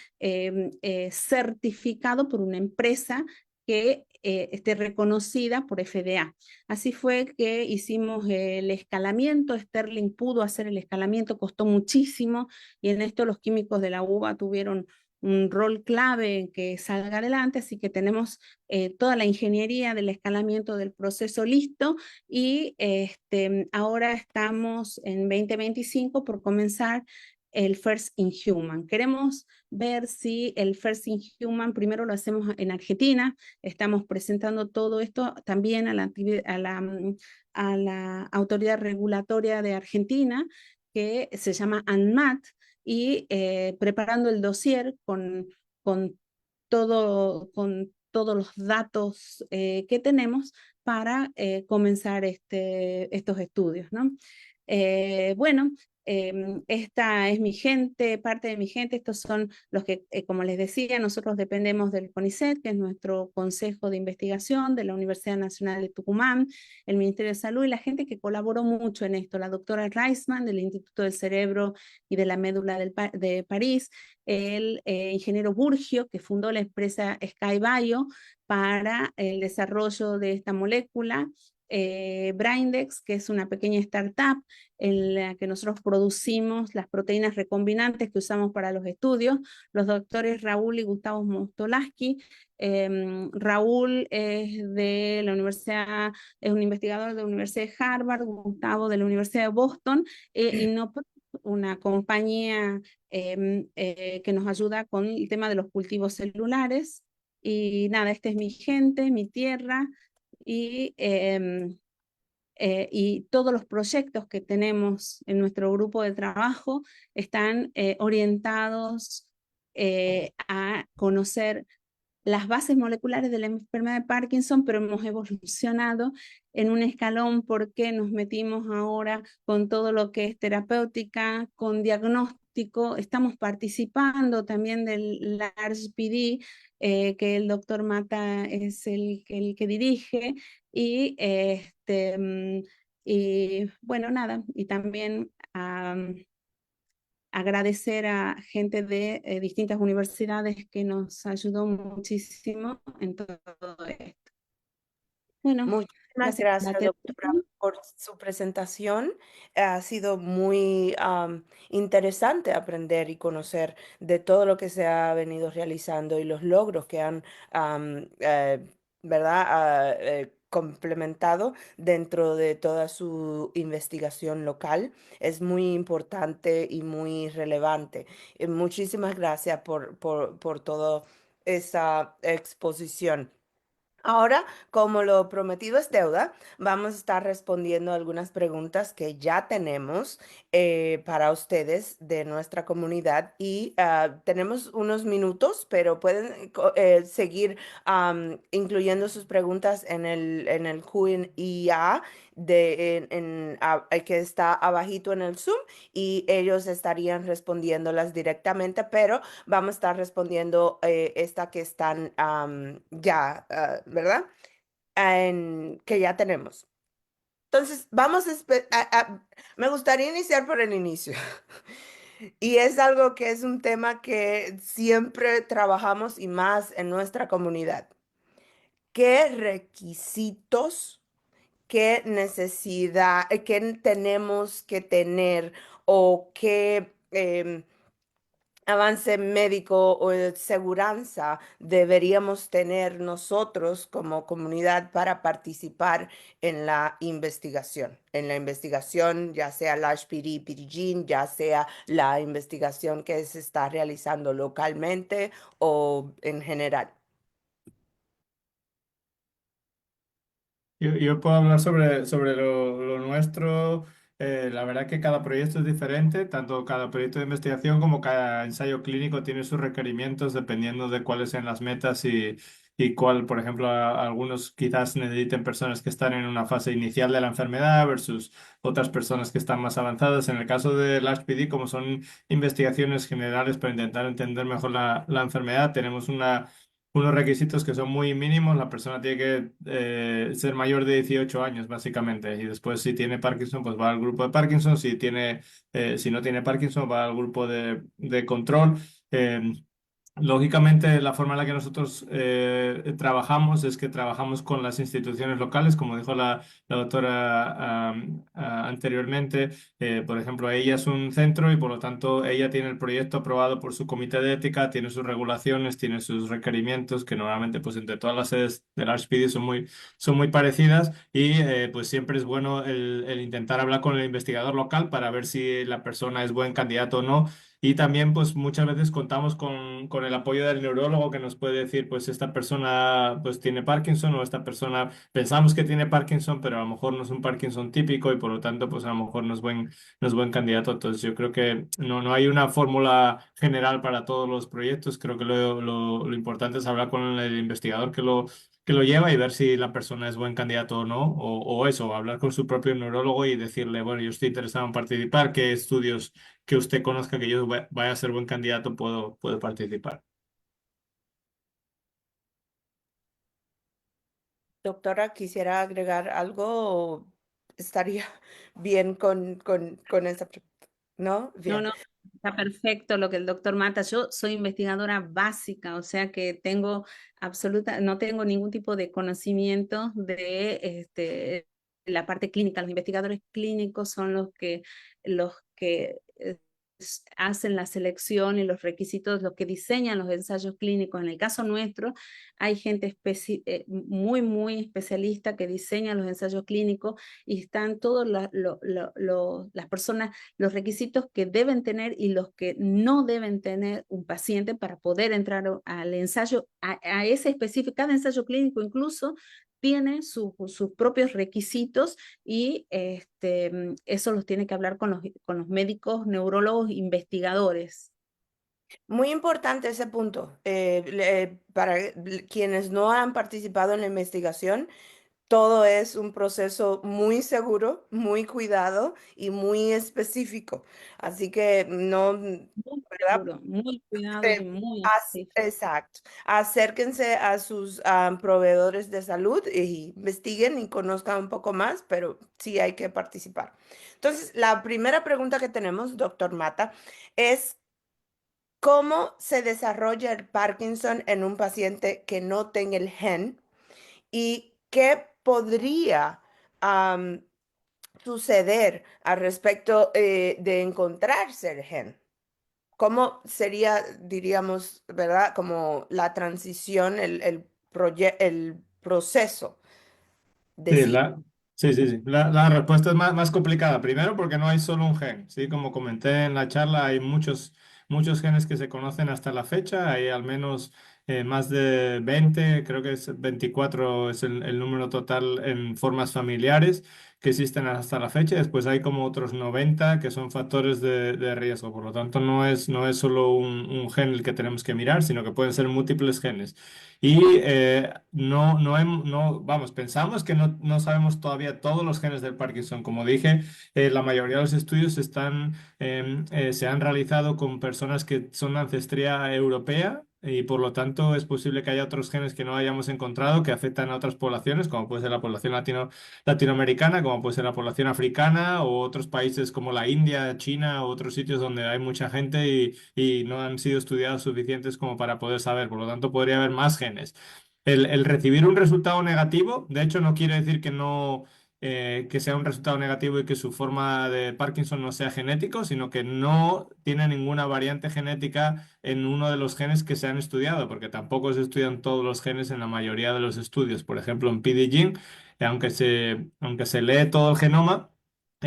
certificado por una empresa que esté reconocida por FDA. Así fue que hicimos el escalamiento. Sterling pudo hacer el escalamiento, costó muchísimo, y en esto los químicos de la UBA tuvieron un rol clave en que salga adelante, así que tenemos toda la ingeniería del escalamiento del proceso listo, y ahora estamos en 2025 por comenzar el First in Human. Queremos ver si el First in Human primero lo hacemos en Argentina. Estamos presentando todo esto también a la autoridad regulatoria de Argentina, que se llama ANMAT, y preparando el dossier con todos los datos que tenemos para comenzar estos estudios, ¿no? Bueno, esta es mi gente, parte de mi gente. Estos son los que, como les decía, nosotros dependemos del CONICET, que es nuestro Consejo de Investigación de la Universidad Nacional de Tucumán, el Ministerio de Salud y la gente que colaboró mucho en esto, la doctora Reisman del Instituto del Cerebro y de la Médula de París, el ingeniero Burgio, que fundó la empresa SkyBio para el desarrollo de esta molécula, Braindex, que es una pequeña startup en la que nosotros producimos las proteínas recombinantes que usamos para los estudios, los doctores Raúl y Gustavo Mostolaski. Raúl es de la universidad, es un investigador de la Universidad de Harvard, Gustavo de la Universidad de Boston, y no una compañía que nos ayuda con el tema de los cultivos celulares. Y nada, esta es mi gente, mi tierra, y, y todos los proyectos que tenemos en nuestro grupo de trabajo están orientados a conocer las bases moleculares de la enfermedad de Parkinson, pero hemos evolucionado en un escalón porque nos metimos ahora con todo lo que es terapéutica, con diagnóstico. Estamos participando también del LARGPD, que el doctor Mata es el que dirige, y, y bueno, nada, y también agradecer a gente de distintas universidades que nos ayudó muchísimo en todo esto. Bueno, Muchísimas gracias por la gracias, doctora, atención. por su presentación. Ha sido muy interesante aprender y conocer de todo lo que se ha venido realizando y los logros que han, ¿verdad? Complementado dentro de toda su investigación local. Es muy importante y muy relevante. Muchísimas gracias por toda esa exposición. Ahora, como lo prometido es deuda, vamos a estar respondiendo algunas preguntas que ya tenemos para ustedes de nuestra comunidad y tenemos unos minutos, pero pueden seguir incluyendo sus preguntas en el Q&A que está abajito en el Zoom y ellos estarían respondiéndolas directamente, pero vamos a estar respondiendo esta que están ya, ¿verdad? Que ya tenemos. Entonces, me gustaría iniciar por el inicio. Y es algo que es un tema que siempre trabajamos y más en nuestra comunidad. ¿Qué requisitos, qué necesidad, qué tenemos que tener o qué avance médico o de seguranza deberíamos tener nosotros como comunidad para participar en la investigación? En la investigación, ya sea la HPD, PDGene, ya sea la investigación que se está realizando localmente o en general. Yo puedo hablar sobre lo nuestro. La verdad que cada proyecto es diferente, tanto cada proyecto de investigación como cada ensayo clínico tiene sus requerimientos dependiendo de cuáles sean las metas y cuál, por ejemplo, algunos quizás necesiten personas que están en una fase inicial de la enfermedad versus otras personas que están más avanzadas. En el caso del HPD, como son investigaciones generales para intentar entender mejor la enfermedad, tenemos unos requisitos que son muy mínimos. La persona tiene que ser mayor de 18 años, básicamente. Y después, si tiene Parkinson, pues va al grupo de Parkinson. Si no tiene Parkinson, va al grupo de control. Lógicamente, la forma en la que nosotros trabajamos es que trabajamos con las instituciones locales, como dijo la doctora anteriormente. Por ejemplo, ella es un centro y por lo tanto ella tiene el proyecto aprobado por su comité de ética, tiene sus regulaciones, tiene sus requerimientos, que normalmente pues entre todas las sedes del RSPD son muy parecidas y pues siempre es bueno el intentar hablar con el investigador local para ver si la persona es buen candidato o no. Y también, pues muchas veces contamos con el apoyo del neurólogo que nos puede decir, pues esta persona pues tiene Parkinson o esta persona pensamos que tiene Parkinson, pero a lo mejor no es un Parkinson típico y por lo tanto, pues a lo mejor no es buen candidato. Entonces, yo creo que no hay una fórmula general para todos los proyectos. Creo que lo importante es hablar con el investigador que lo lleva y ver si la persona es buen candidato o no, o eso, hablar con su propio neurólogo y decirle, bueno, yo estoy interesado en participar, qué estudios que usted conozca que yo vaya a ser buen candidato puedo participar. Doctora, quisiera agregar algo o estaría bien con esa pregunta. ¿No? No, Bien. no, está perfecto lo que el doctor Mata. Yo soy investigadora básica, o sea que no tengo ningún tipo de conocimiento de la parte clínica. Los investigadores clínicos son los que hacen la selección y los requisitos, los que diseñan los ensayos clínicos. En el caso nuestro, hay gente muy, muy especialista que diseña los ensayos clínicos y están todas las personas, los requisitos que deben tener y los que no deben tener un paciente para poder entrar al ensayo, a ese específico. Cada ensayo clínico incluso tiene sus propios requisitos y eso los tiene que hablar con los médicos, neurólogos, investigadores. Muy importante ese punto. Para quienes no han participado en la investigación, todo es un proceso muy seguro, muy cuidado y muy específico. Así que no, Muy ¿verdad? seguro, muy cuidado y muy específico. Exacto. Acérquense a sus proveedores de salud y investiguen y conozcan un poco más, pero sí hay que participar. Entonces, la primera pregunta que tenemos, doctor Mata, es ¿cómo se desarrolla el Parkinson en un paciente que no tenga el gen? ¿Y qué podría am, suceder al respecto de encontrarse el gen? ¿Cómo sería, diríamos, verdad, como la transición, el proceso de Sí, sí? sí. La respuesta es más complicada. Primero, porque no hay solo un gen. Sí, como comenté en la charla, hay muchos genes que se conocen hasta la fecha. Hay al menos más de 20, creo que es 24 es el número total en formas familiares que existen hasta la fecha. Después hay como otros 90 que son factores de riesgo. Por lo tanto, no es solo un gen el que tenemos que mirar, sino que pueden ser múltiples genes. Y vamos, pensamos que no sabemos todavía todos los genes del Parkinson. Como dije, la mayoría de los estudios se han realizado con personas que son de ancestría europea y por lo tanto es posible que haya otros genes que no hayamos encontrado que afectan a otras poblaciones, como puede ser la población latinoamericana, como puede ser la población africana o otros países como la India, China o otros sitios donde hay mucha gente y no han sido estudiados suficientes como para poder saber. Por lo tanto, podría haber más genes. El recibir un resultado negativo, de hecho, no quiere decir que no, que sea un resultado negativo y que su forma de Parkinson no sea genético, sino que no tiene ninguna variante genética en uno de los genes que se han estudiado, porque tampoco se estudian todos los genes en la mayoría de los estudios. Por ejemplo, en PDGene, aunque se lee todo el genoma,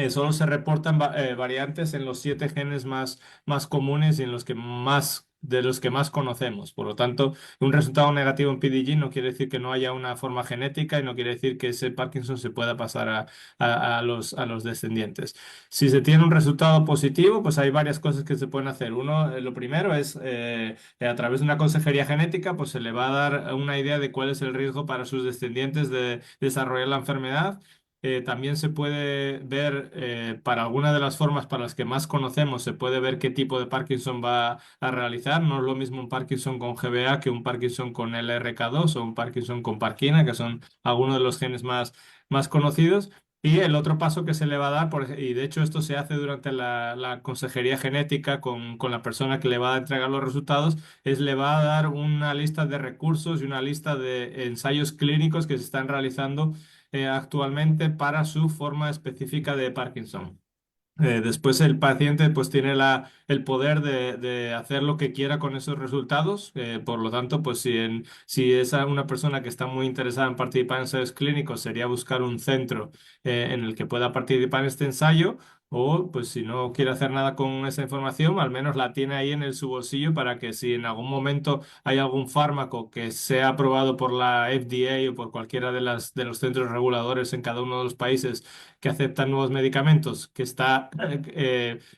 solo se reportan variantes en los 7 genes más comunes y de los que más conocemos. Por lo tanto, un resultado negativo en PDG no quiere decir que no haya una forma genética y no quiere decir que ese Parkinson se pueda pasar a los descendientes. Si se tiene un resultado positivo, pues hay varias cosas que se pueden hacer. Lo primero es, a través de una consejería genética, pues se le va a dar una idea de cuál es el riesgo para sus descendientes de desarrollar la enfermedad. También se puede ver, para alguna de las formas para las que más conocemos, se puede ver qué tipo de Parkinson va a realizar. No es lo mismo un Parkinson con GBA que un Parkinson con LRK2 o un Parkinson con Parkina, que son algunos de los genes más conocidos. Y el otro paso que se le va a dar, y de hecho esto se hace durante la consejería genética con la persona que le va a entregar los resultados, es le va a dar una lista de recursos y una lista de ensayos clínicos que se están realizando actualmente para su forma específica de Parkinson. Después el paciente pues tiene el poder de hacer lo que quiera con esos resultados. Por lo tanto, pues si es una persona que está muy interesada en participar en ensayos clínicos, sería buscar un centro en el que pueda participar en este ensayo. o pues si no quiere hacer nada con esa información, al menos la tiene ahí en su bolsillo para que si en algún momento hay algún fármaco que sea aprobado por la FDA o por cualquiera de los centros reguladores en cada uno de los países que aceptan nuevos medicamentos, que está,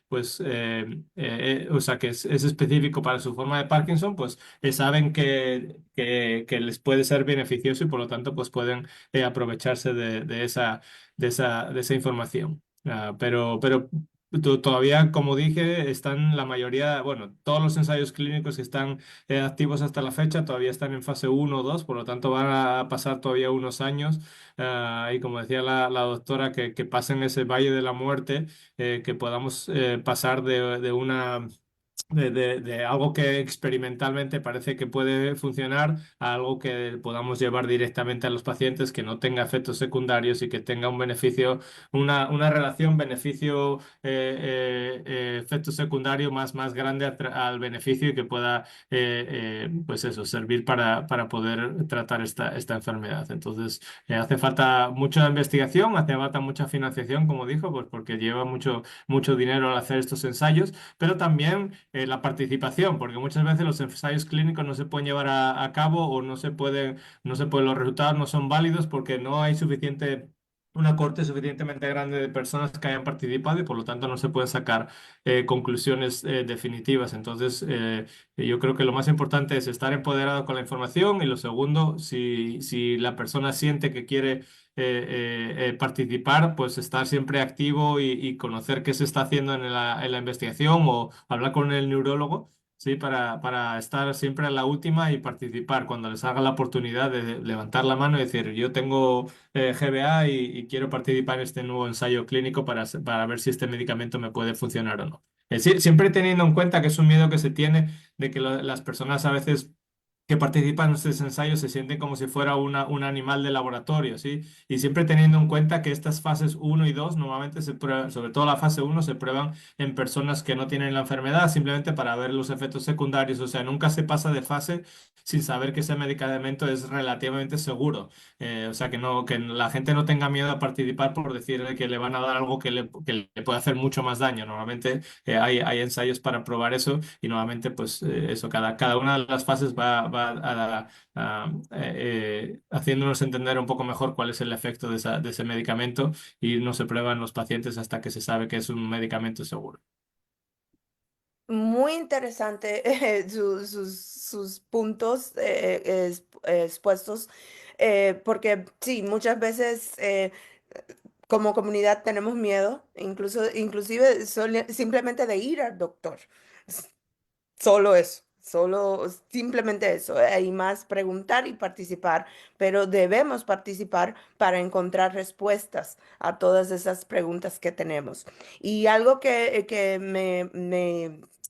o sea, que es específico para su forma de Parkinson, pues saben que les puede ser beneficioso y por lo tanto pues pueden aprovecharse de esa información. Pero todavía, como dije, están la mayoría, bueno, todos los ensayos clínicos que están activos hasta la fecha todavía están en fase uno o 2, por lo tanto van a pasar todavía unos años. Y como decía la doctora, que pasen ese valle de la muerte, que podamos pasar de una de algo que experimentalmente parece que puede funcionar a algo que podamos llevar directamente a los pacientes, que no tenga efectos secundarios y que tenga un beneficio, una relación beneficio-efecto secundario más grande al beneficio y que pueda, pues eso, servir para poder tratar esta enfermedad. Entonces, hace falta mucha investigación, hace falta mucha financiación, como dijo, pues porque lleva mucho dinero al hacer estos ensayos, pero también la participación, porque muchas veces los ensayos clínicos no se pueden llevar a cabo o los resultados no son válidos porque no hay una corte suficientemente grande de personas que hayan participado y por lo tanto no se pueden sacar conclusiones definitivas. Entonces, yo creo que lo más importante es estar empoderado con la información y lo segundo, si la persona siente que quiere participar, pues estar siempre activo y conocer qué se está haciendo en la investigación o hablar con el neurólogo, ¿sí? Para estar siempre a la última y participar cuando les haga la oportunidad de levantar la mano y decir, yo tengo GBA y quiero participar en este nuevo ensayo clínico para ver si este medicamento me puede funcionar o no. Es decir, siempre teniendo en cuenta que es un miedo que se tiene de que las personas a veces que participan en estos ensayos se sienten como si fuera un animal de laboratorio, ¿sí? Y siempre teniendo en cuenta que estas fases uno y 2 normalmente se prueban, sobre todo la fase uno se prueban en personas que no tienen la enfermedad, simplemente para ver los efectos secundarios. O sea, nunca se pasa de fase sin saber que ese medicamento es relativamente seguro. O sea, que la gente no tenga miedo a participar por decir que le van a dar algo que le puede hacer mucho más daño. Normalmente hay ensayos para probar eso y normalmente pues eso, cada una de las fases va haciéndonos entender un poco mejor cuál es el efecto de ese medicamento y no se prueban los pacientes hasta que se sabe que es un medicamento seguro. Muy interesante sus puntos expuestos, porque sí, muchas veces como comunidad tenemos miedo, inclusive simplemente de ir al doctor. Solo eso, solo simplemente eso, y más preguntar y participar, pero debemos participar para encontrar respuestas a todas esas preguntas que tenemos. Y algo que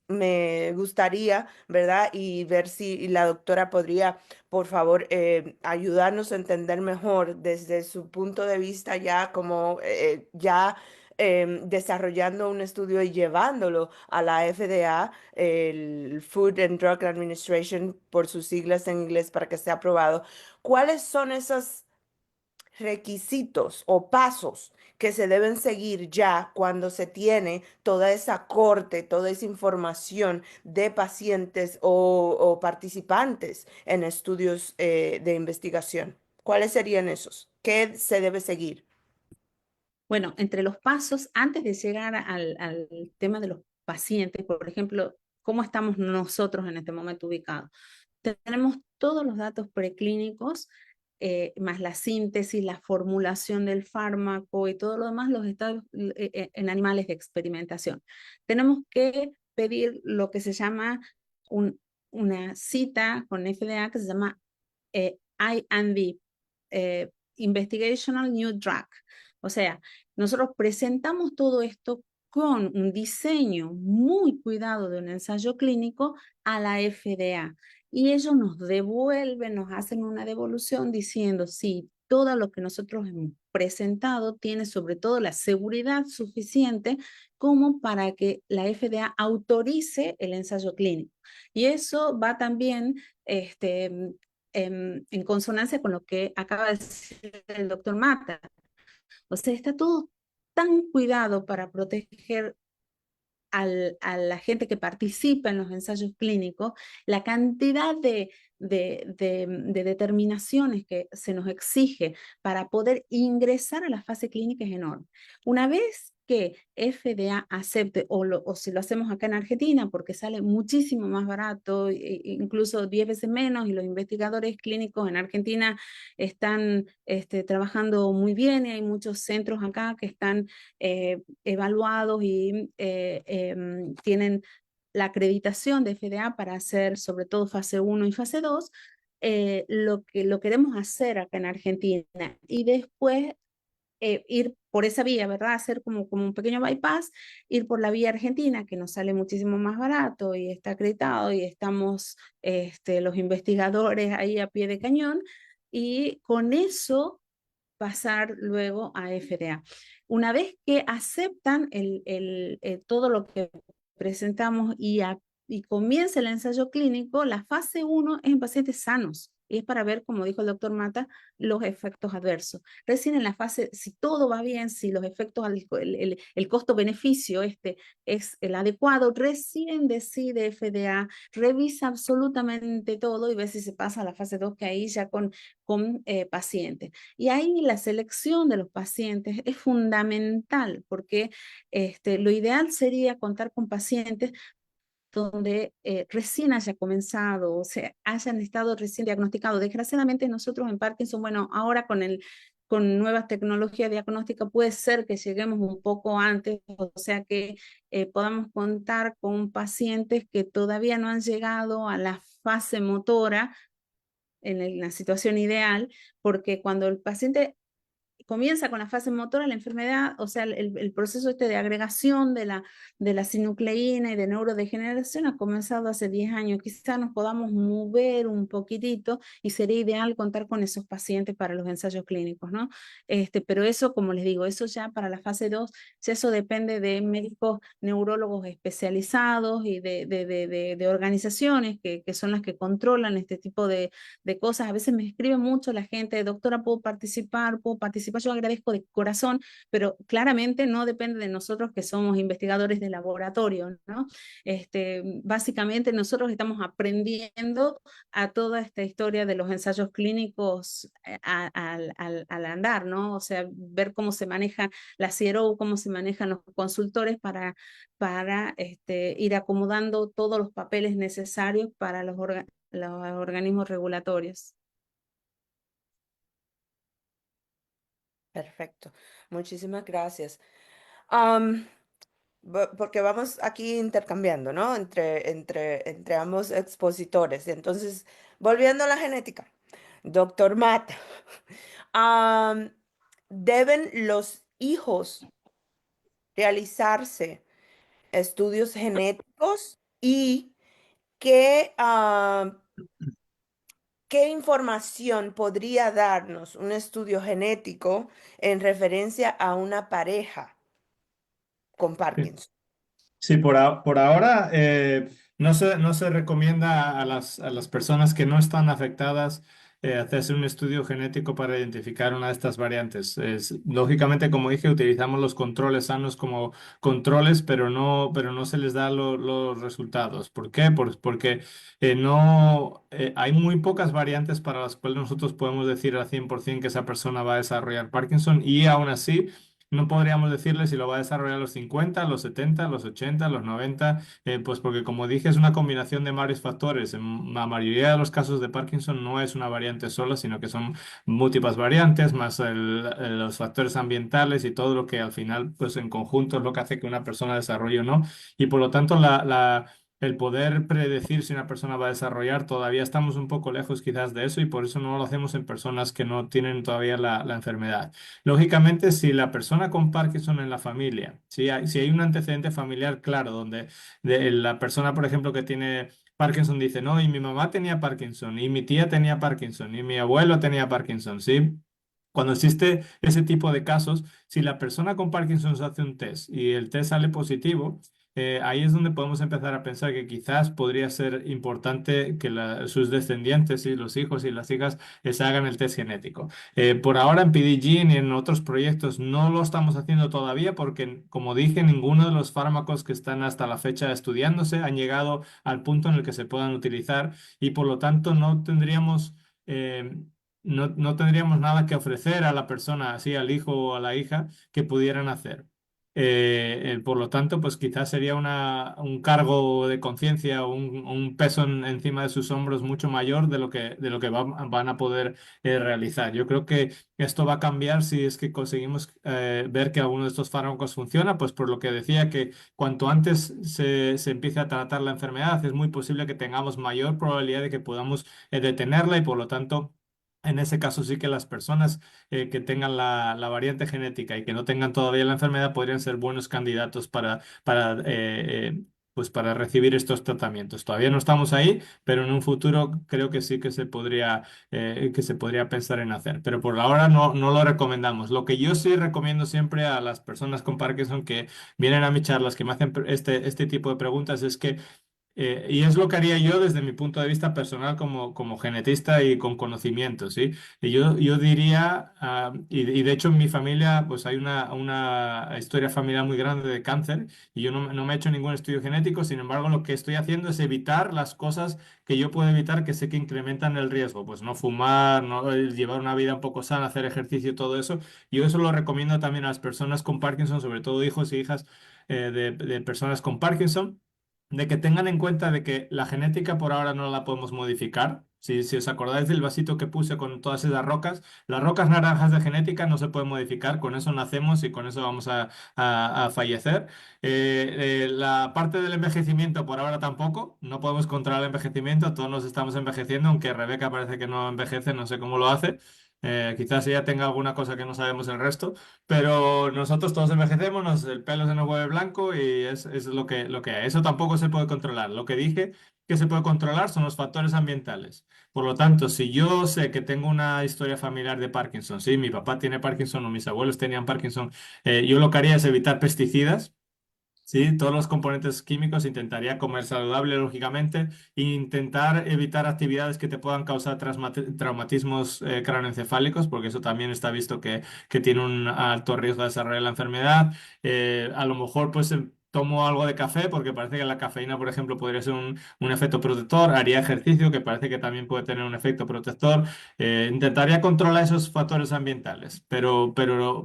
me gustaría, ¿verdad? Y ver si la doctora podría, por favor, ayudarnos a entender mejor desde su punto de vista ya como ya desarrollando un estudio y llevándolo a la FDA, el Food and Drug Administration, por sus siglas en inglés, para que sea aprobado. ¿Cuáles son esos requisitos o pasos que se deben seguir ya cuando se tiene toda esa corte, toda esa información de pacientes o participantes en estudios de investigación? ¿Cuáles serían esos? ¿Qué se debe seguir? Bueno, entre los pasos, antes de llegar al tema de los pacientes, por ejemplo, ¿cómo estamos nosotros en este momento ubicados? Tenemos todos los datos preclínicos, más la síntesis, la formulación del fármaco y todo lo demás, los estados en animales de experimentación. Tenemos que pedir lo que se llama una cita con FDA que se llama IND, Investigational New Drug. O sea, nosotros presentamos todo esto con un diseño muy cuidado de un ensayo clínico a la FDA. Y ellos nos devuelven, nos hacen una devolución diciendo si todo lo que nosotros hemos presentado tiene sobre todo la seguridad suficiente como para que la FDA autorice el ensayo clínico. Y eso va también en consonancia con lo que acaba de decir el doctor Mata. O sea, está todo tan cuidado para proteger a la gente que participa en los ensayos clínicos, la cantidad de determinaciones que se nos exige para poder ingresar a la fase clínica es enorme. Una vez que FDA acepte, o si lo hacemos acá en Argentina, porque sale muchísimo más barato, incluso 10 veces menos, y los investigadores clínicos en Argentina están trabajando muy bien, y hay muchos centros acá que están evaluados y tienen la acreditación de FDA para hacer sobre todo fase 1 y fase 2, lo que lo queremos hacer acá en Argentina y después ir por esa vía, ¿verdad? Hacer como un pequeño bypass, ir por la vía argentina, que nos sale muchísimo más barato y está acreditado y estamos los investigadores ahí a pie de cañón, y con eso pasar luego a FDA. Una vez que aceptan todo lo que presentamos y comienza el ensayo clínico, la fase 1 es en pacientes sanos. Y es para ver, como dijo el doctor Mata, los efectos adversos. Recién en la fase, si todo va bien, si los efectos, el costo-beneficio es el adecuado, recién decide FDA, revisa absolutamente todo y ve si se pasa a la fase 2, que ahí ya con pacientes. Y ahí la selección de los pacientes es fundamental, porque lo ideal sería contar con pacientes donde recién haya comenzado, o sea, hayan estado recién diagnosticados. Desgraciadamente nosotros en Parkinson, bueno, ahora con nuevas tecnologías diagnósticas puede ser que lleguemos un poco antes, o sea que podamos contar con pacientes que todavía no han llegado a la fase motora en la situación ideal, porque cuando el paciente comienza con la fase motora, la enfermedad, o sea, el proceso de agregación de la sinucleína y de neurodegeneración ha comenzado hace 10 años. Quizás nos podamos mover un poquitito y sería ideal contar con esos pacientes para los ensayos clínicos, ¿no? Pero eso, como les digo, eso ya para la fase 2, ya eso depende de médicos neurólogos especializados y de organizaciones que son las que controlan este tipo de cosas. A veces me escribe mucho la gente, doctora, ¿puedo participar? ¿Puedo participar? Yo agradezco de corazón, pero claramente no depende de nosotros que somos investigadores de laboratorio, ¿no? Básicamente nosotros estamos aprendiendo a toda esta historia de los ensayos clínicos al andar, ¿no? O sea, ver cómo se maneja la CRO, cómo se manejan los consultores para ir acomodando todos los papeles necesarios para los organismos regulatorios. Perfecto. Muchísimas gracias. Porque vamos aquí intercambiando, ¿no? Entre ambos expositores. Entonces, volviendo a la genética, doctor Matt, ¿deben los hijos realizarse estudios genéticos y qué, qué información podría darnos un estudio genético en referencia a una pareja con Sí. Parkinson? Sí, por ahora no se recomienda a las personas que no están afectadas hacerse un estudio genético para identificar una de estas variantes. Lógicamente, como dije, utilizamos los controles sanos como controles, pero no se les da los resultados. ¿Por qué? Porque no, hay muy pocas variantes para las cuales nosotros podemos decir al 100% que esa persona va a desarrollar Parkinson, y aún así no podríamos decirle si lo va a desarrollar a los 50, a los 70, a los 80, a los 90, pues porque como dije es una combinación de varios factores. En la mayoría de los casos de Parkinson no es una variante sola, sino que son múltiples variantes, más los factores ambientales y todo lo que al final, pues en conjunto es lo que hace que una persona desarrolle o no. Y por lo tanto, el poder predecir si una persona va a desarrollar, todavía estamos un poco lejos quizás de eso, y por eso no lo hacemos en personas que no tienen todavía la enfermedad. Lógicamente, si la persona con Parkinson en la familia, si hay un antecedente familiar claro, donde la persona, por ejemplo, que tiene Parkinson dice, no, y mi mamá tenía Parkinson, y mi tía tenía Parkinson, y mi abuelo tenía Parkinson, ¿sí? Cuando existe ese tipo de casos, si la persona con Parkinson se hace un test y el test sale positivo, ahí es donde podemos empezar a pensar que quizás podría ser importante que sus descendientes y los hijos y las hijas se hagan el test genético. Por ahora en PDG y en otros proyectos no lo estamos haciendo todavía porque, como dije, ninguno de los fármacos que están hasta la fecha estudiándose han llegado al punto en el que se puedan utilizar y por lo tanto eh, no tendríamos nada que ofrecer a la persona, así al hijo o a la hija, que pudieran hacer. Por lo tanto, pues quizás sería un cargo de conciencia o un peso encima de sus hombros mucho mayor de lo que van a poder realizar. Yo creo que esto va a cambiar si es que conseguimos ver que alguno de estos fármacos funciona, pues por lo que decía que cuanto antes se empiece a tratar la enfermedad, es muy posible que tengamos mayor probabilidad de que podamos detenerla y por lo tanto... En ese caso sí que las personas que tengan la variante genética y que no tengan todavía la enfermedad podrían ser buenos candidatos pues para recibir estos tratamientos. Todavía no estamos ahí, pero en un futuro creo que sí que se podría pensar en hacer. Pero por ahora no lo recomendamos. Lo que yo sí recomiendo siempre a las personas con Parkinson que vienen a mis charlas, que me hacen este tipo de preguntas, es que y es lo que haría yo desde mi punto de vista personal como genetista y con conocimiento, ¿sí? Y yo diría, y de hecho en mi familia pues hay una historia familiar muy grande de cáncer y yo no me he hecho ningún estudio genético, sin embargo lo que estoy haciendo es evitar las cosas que yo puedo evitar que sé que incrementan el riesgo, pues no fumar, no llevar una vida un poco sana, hacer ejercicio, todo eso. Yo eso lo recomiendo también a las personas con Parkinson, sobre todo hijos y hijas de personas con Parkinson de que tengan en cuenta de que la genética por ahora no la podemos modificar. Si os acordáis del vasito que puse con todas esas rocas, las rocas naranjas de genética no se pueden modificar, con eso nacemos y con eso vamos a fallecer. La parte del envejecimiento por ahora tampoco, no podemos controlar el envejecimiento, todos nos estamos envejeciendo, aunque Rebeca parece que no envejece, no sé cómo lo hace. Quizás ella tenga alguna cosa que no sabemos el resto. Pero nosotros todos envejecemos, el pelo se nos vuelve blanco y es lo que hay. Eso tampoco se puede controlar. Lo que dije que se puede controlar son los factores ambientales. Por lo tanto, si yo sé que tengo una historia familiar de Parkinson, sí, mi papá tiene Parkinson o mis abuelos tenían Parkinson, yo lo que haría es evitar pesticidas. Sí, todos los componentes químicos intentaría comer saludable, lógicamente, e intentar evitar actividades que te puedan causar traumatismos cráneoencefálicos, porque eso también está visto que tiene un alto riesgo de desarrollar la enfermedad. A lo mejor, pues, tomo algo de café, porque parece que la cafeína, por ejemplo, podría ser un efecto protector. Haría ejercicio, que parece que también puede tener un efecto protector. Intentaría controlar esos factores ambientales, pero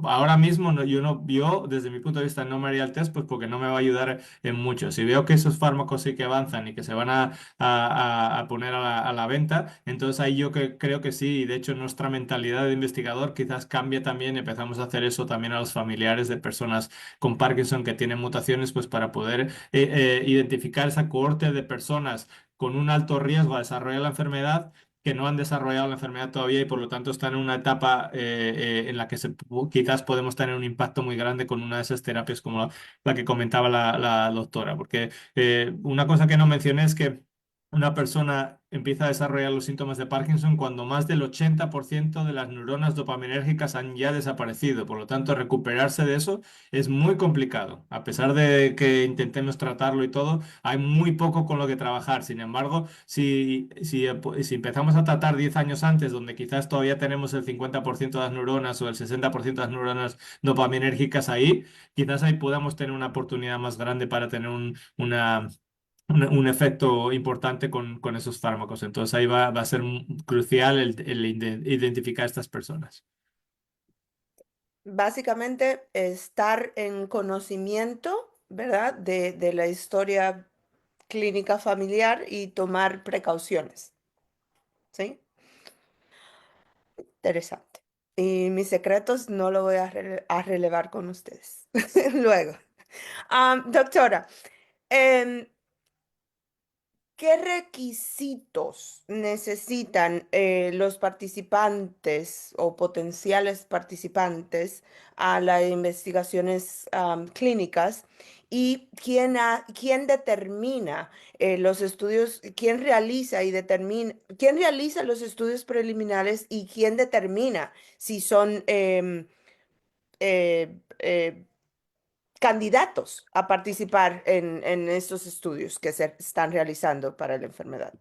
ahora mismo yo desde mi punto de vista no me haría el test, pues porque no me va a ayudar en mucho. Si veo que esos fármacos sí que avanzan y que se van a poner a la venta, entonces ahí yo creo que sí, y de hecho nuestra mentalidad de investigador quizás cambie también, empezamos a hacer eso también a los familiares de personas con Parkinson que tienen mutaciones, pues para poder identificar esa cohorte de personas con un alto riesgo a desarrollar la enfermedad que no han desarrollado la enfermedad todavía y por lo tanto están en una etapa en la que quizás podemos tener un impacto muy grande con una de esas terapias como la que comentaba la doctora. Porque una cosa que no mencioné es que una persona empieza a desarrollar los síntomas de Parkinson cuando más del 80% de las neuronas dopaminérgicas han ya desaparecido. Por lo tanto, recuperarse de eso es muy complicado. A pesar de que intentemos tratarlo y todo, hay muy poco con lo que trabajar. Sin embargo, si empezamos a tratar 10 años antes, donde quizás todavía tenemos el 50% de las neuronas o el 60% de las neuronas dopaminérgicas ahí, quizás ahí podamos tener una oportunidad más grande para tener un efecto importante con esos fármacos. Entonces ahí va a ser crucial el identificar a estas personas. Básicamente, estar en conocimiento, ¿verdad? De la historia clínica familiar y tomar precauciones, ¿sí? Interesante. Y mis secretos no lo voy a relevar con ustedes. Luego, doctora, em, ¿qué requisitos necesitan los participantes o potenciales participantes a las investigaciones clínicas? ¿Y quién determina los estudios, quién realiza y determina, quién realiza los estudios preliminares y quién determina si son eh, candidatos a participar en estos estudios que se están realizando para la enfermedad?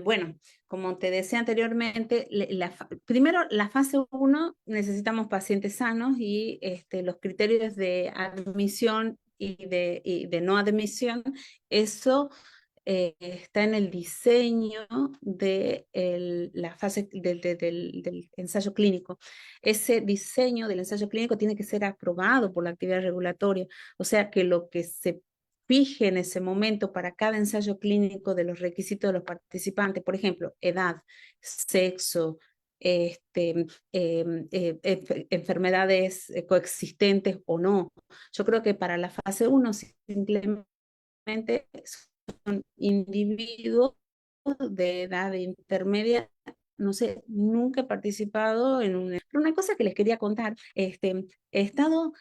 Bueno, como te decía anteriormente, primero la fase 1 necesitamos pacientes sanos y los criterios de admisión y de no admisión, eso está en el diseño de la fase del ensayo clínico. Ese diseño del ensayo clínico tiene que ser aprobado por la actividad regulatoria, o sea que lo que se fije en ese momento para cada ensayo clínico de los requisitos de los participantes, por ejemplo, edad, sexo, enfermedades coexistentes o no. Yo creo que para la fase 1 simplemente son individuos de edad intermedia. No sé, nunca he participado en una... Pero una cosa que les quería contar, he estado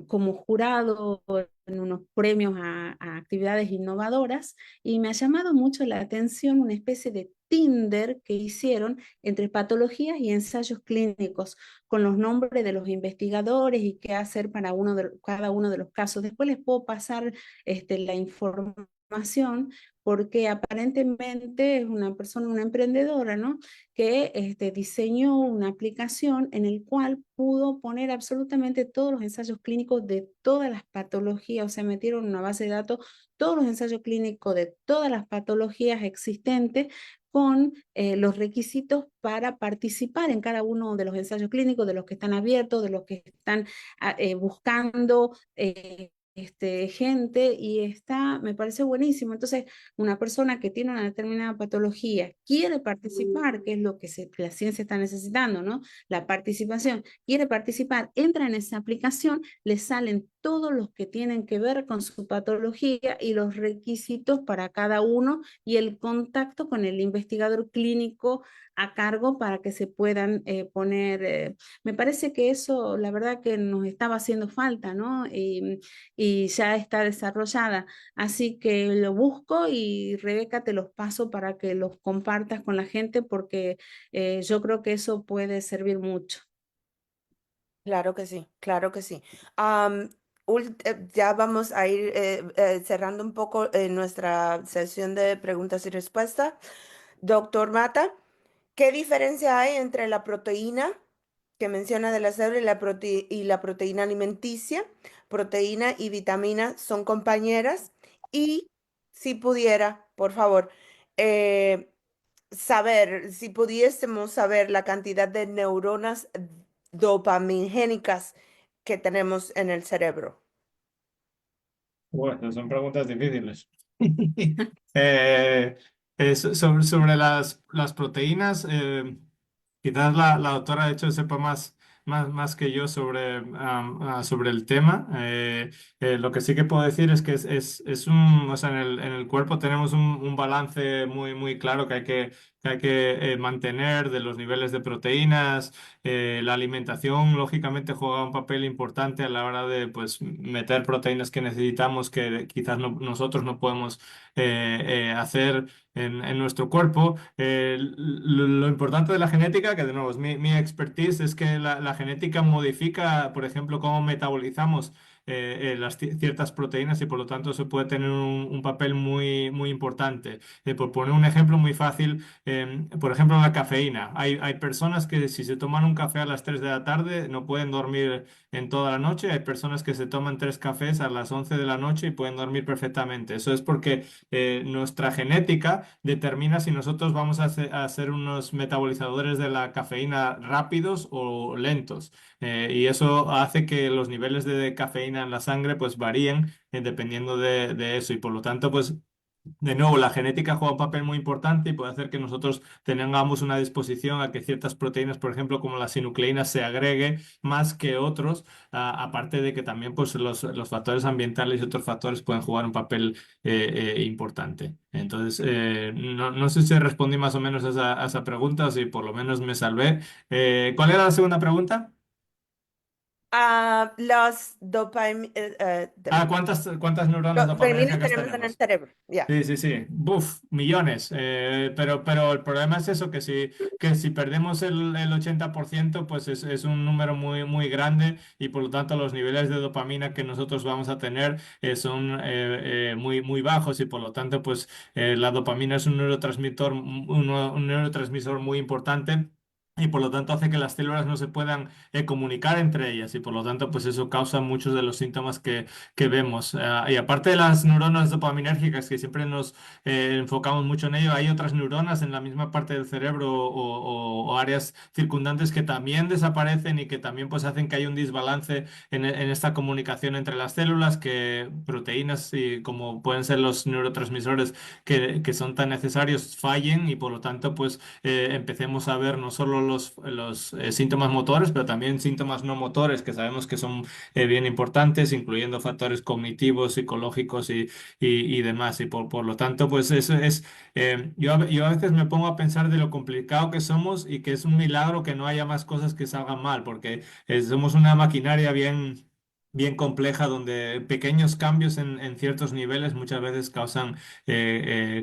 como jurado en unos premios a actividades innovadoras y me ha llamado mucho la atención una especie de Tinder que hicieron entre patologías y ensayos clínicos con los nombres de los investigadores y qué hacer para cada uno de los casos. Después les puedo pasar la información porque aparentemente es una persona, una emprendedora, ¿no? Que diseñó una aplicación en el cual pudo poner absolutamente todos los ensayos clínicos de todas las patologías, o sea, metieron en una base de datos todos los ensayos clínicos de todas las patologías existentes con los requisitos para participar en cada uno de los ensayos clínicos, de los que están abiertos, de los que están buscando gente, y me parece buenísimo. Entonces, una persona que tiene una determinada patología quiere participar, que es lo que la ciencia está necesitando, ¿no? La participación, quiere participar, entra en esa aplicación, le salen todos los que tienen que ver con su patología y los requisitos para cada uno y el contacto con el investigador clínico a cargo para que se puedan poner. Me parece que eso, la verdad que nos estaba haciendo falta, ¿no? Y ya está desarrollada. Así que lo busco y Rebeca te los paso para que los compartas con la gente porque yo creo que eso puede servir mucho. Claro que sí, claro que sí. Ya vamos a ir cerrando un poco nuestra sesión de preguntas y respuestas. Doctor Mata, ¿qué diferencia hay entre la proteína que menciona de la célula y y la proteína alimenticia? Proteína y vitamina son compañeras. Y si pudiera, por favor, eh, saber, si pudiésemos saber la cantidad de neuronas dopamingénicas que tenemos en el cerebro. Bueno, son preguntas difíciles. Eh, sobre las proteínas, quizás la doctora de hecho sepa más que yo sobre el tema. Lo que sí que puedo decir es que o sea, en el cuerpo tenemos un balance muy claro que hay que mantener de los niveles de proteínas. La alimentación, lógicamente, juega un papel importante a la hora de pues, meter proteínas que necesitamos que quizás nosotros no podemos hacer en nuestro cuerpo. Lo importante de la genética, que de nuevo es mi expertise, es que la genética modifica, por ejemplo, cómo metabolizamos las ciertas proteínas y por lo tanto se puede tener un papel muy importante. Por poner un ejemplo muy fácil, por ejemplo, la cafeína. Hay personas que si se toman un café a las 3 de la tarde no pueden dormir en toda la noche. Hay personas que se toman 3 cafés a las 11 de la noche y pueden dormir perfectamente. Eso es porque nuestra genética determina si nosotros vamos a ser unos metabolizadores de la cafeína rápidos o lentos. Y eso hace que los niveles de cafeína en la sangre pues varíen dependiendo de eso y por lo tanto pues de nuevo, la genética juega un papel muy importante y puede hacer que nosotros tengamos una disposición a que ciertas proteínas, por ejemplo, como la sinucleína, se agregue más que otros, aparte de que también pues, los factores ambientales y otros factores pueden jugar un papel importante. Entonces, no sé si respondí más o menos a esa pregunta o si por lo menos me salvé. ¿Cuál era la segunda pregunta? Las dopaminas, ¿Cuántas neuronas dopaminas dopaminérgicas tenemos en el tenemos? cerebro. Ya. Sí, sí, sí. Buf, millones. Pero el problema es eso, que si perdemos el 80%, pues es un número muy, muy grande y por lo tanto los niveles de dopamina que nosotros vamos a tener son muy, muy bajos y por lo tanto, pues la dopamina es un neurotransmisor muy importante. Y por lo tanto hace que las células no se puedan comunicar entre ellas y por lo tanto pues eso causa muchos de los síntomas que vemos. Y aparte de las neuronas dopaminérgicas, que siempre nos enfocamos mucho en ello, hay otras neuronas en la misma parte del cerebro o áreas circundantes que también desaparecen y que también pues hacen que haya un desbalance en esta comunicación entre las células, que proteínas y como pueden ser los neurotransmisores que son tan necesarios fallen y por lo tanto pues empecemos a ver no solo los síntomas motores, pero también síntomas no motores que sabemos que son bien importantes, incluyendo factores cognitivos, psicológicos y demás. Y por lo tanto, pues eso es, yo a veces me pongo a pensar de lo complicado que somos y que es un milagro que no haya más cosas que salgan mal, porque somos una maquinaria bien compleja donde pequeños cambios en ciertos niveles muchas veces causan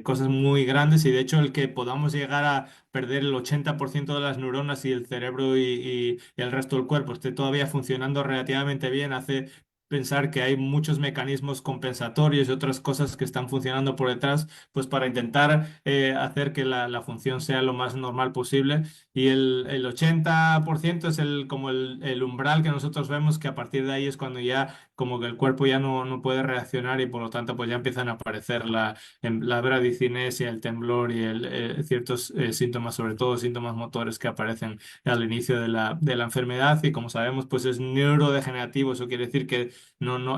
cosas muy grandes y de hecho el que podamos llegar a perder el 80% de las neuronas y el cerebro y el resto del cuerpo esté todavía funcionando relativamente bien, hace pensar que hay muchos mecanismos compensatorios y otras cosas que están funcionando por detrás, pues para intentar hacer que la función sea lo más normal posible. Y el 80% es como el umbral que nosotros vemos, que a partir de ahí es cuando ya como que el cuerpo ya no puede reaccionar y por lo tanto pues ya empiezan a aparecer la bradicinesia, el temblor y ciertos síntomas, sobre todo síntomas motores que aparecen al inicio de la enfermedad y como sabemos pues es neurodegenerativo, eso quiere decir que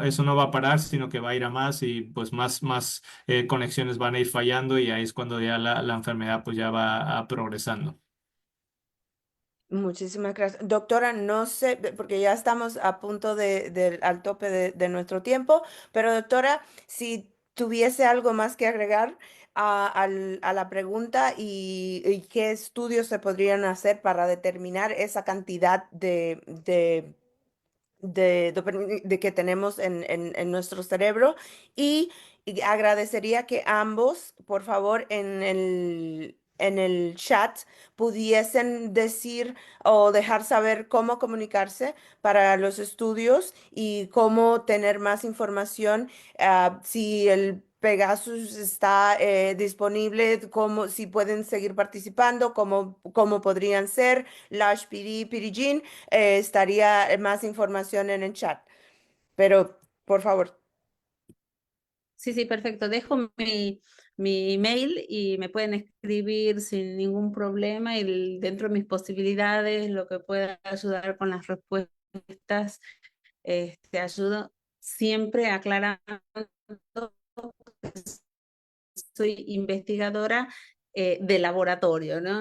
eso no va a parar, sino que va a ir a más y pues más conexiones van a ir fallando y ahí es cuando ya la enfermedad pues ya va progresando. Muchísimas gracias. Doctora, no sé, porque ya estamos a punto al tope de nuestro tiempo, pero doctora, si tuviese algo más que agregar a la pregunta y qué estudios se podrían hacer para determinar esa cantidad de que tenemos en nuestro cerebro y agradecería que ambos, por favor, en el chat pudiesen decir o dejar saber cómo comunicarse para los estudios y cómo tener más información, si el Pegasus está disponible, si pueden seguir participando, cómo podrían ser, Lash PD, Pirigin, estaría más información en el chat. Pero, por favor. Sí, sí, perfecto. Dejo mi email y me pueden escribir sin ningún problema y dentro de mis posibilidades, lo que pueda ayudar con las respuestas, ayudo siempre aclarando que soy investigadora de laboratorio, ¿no?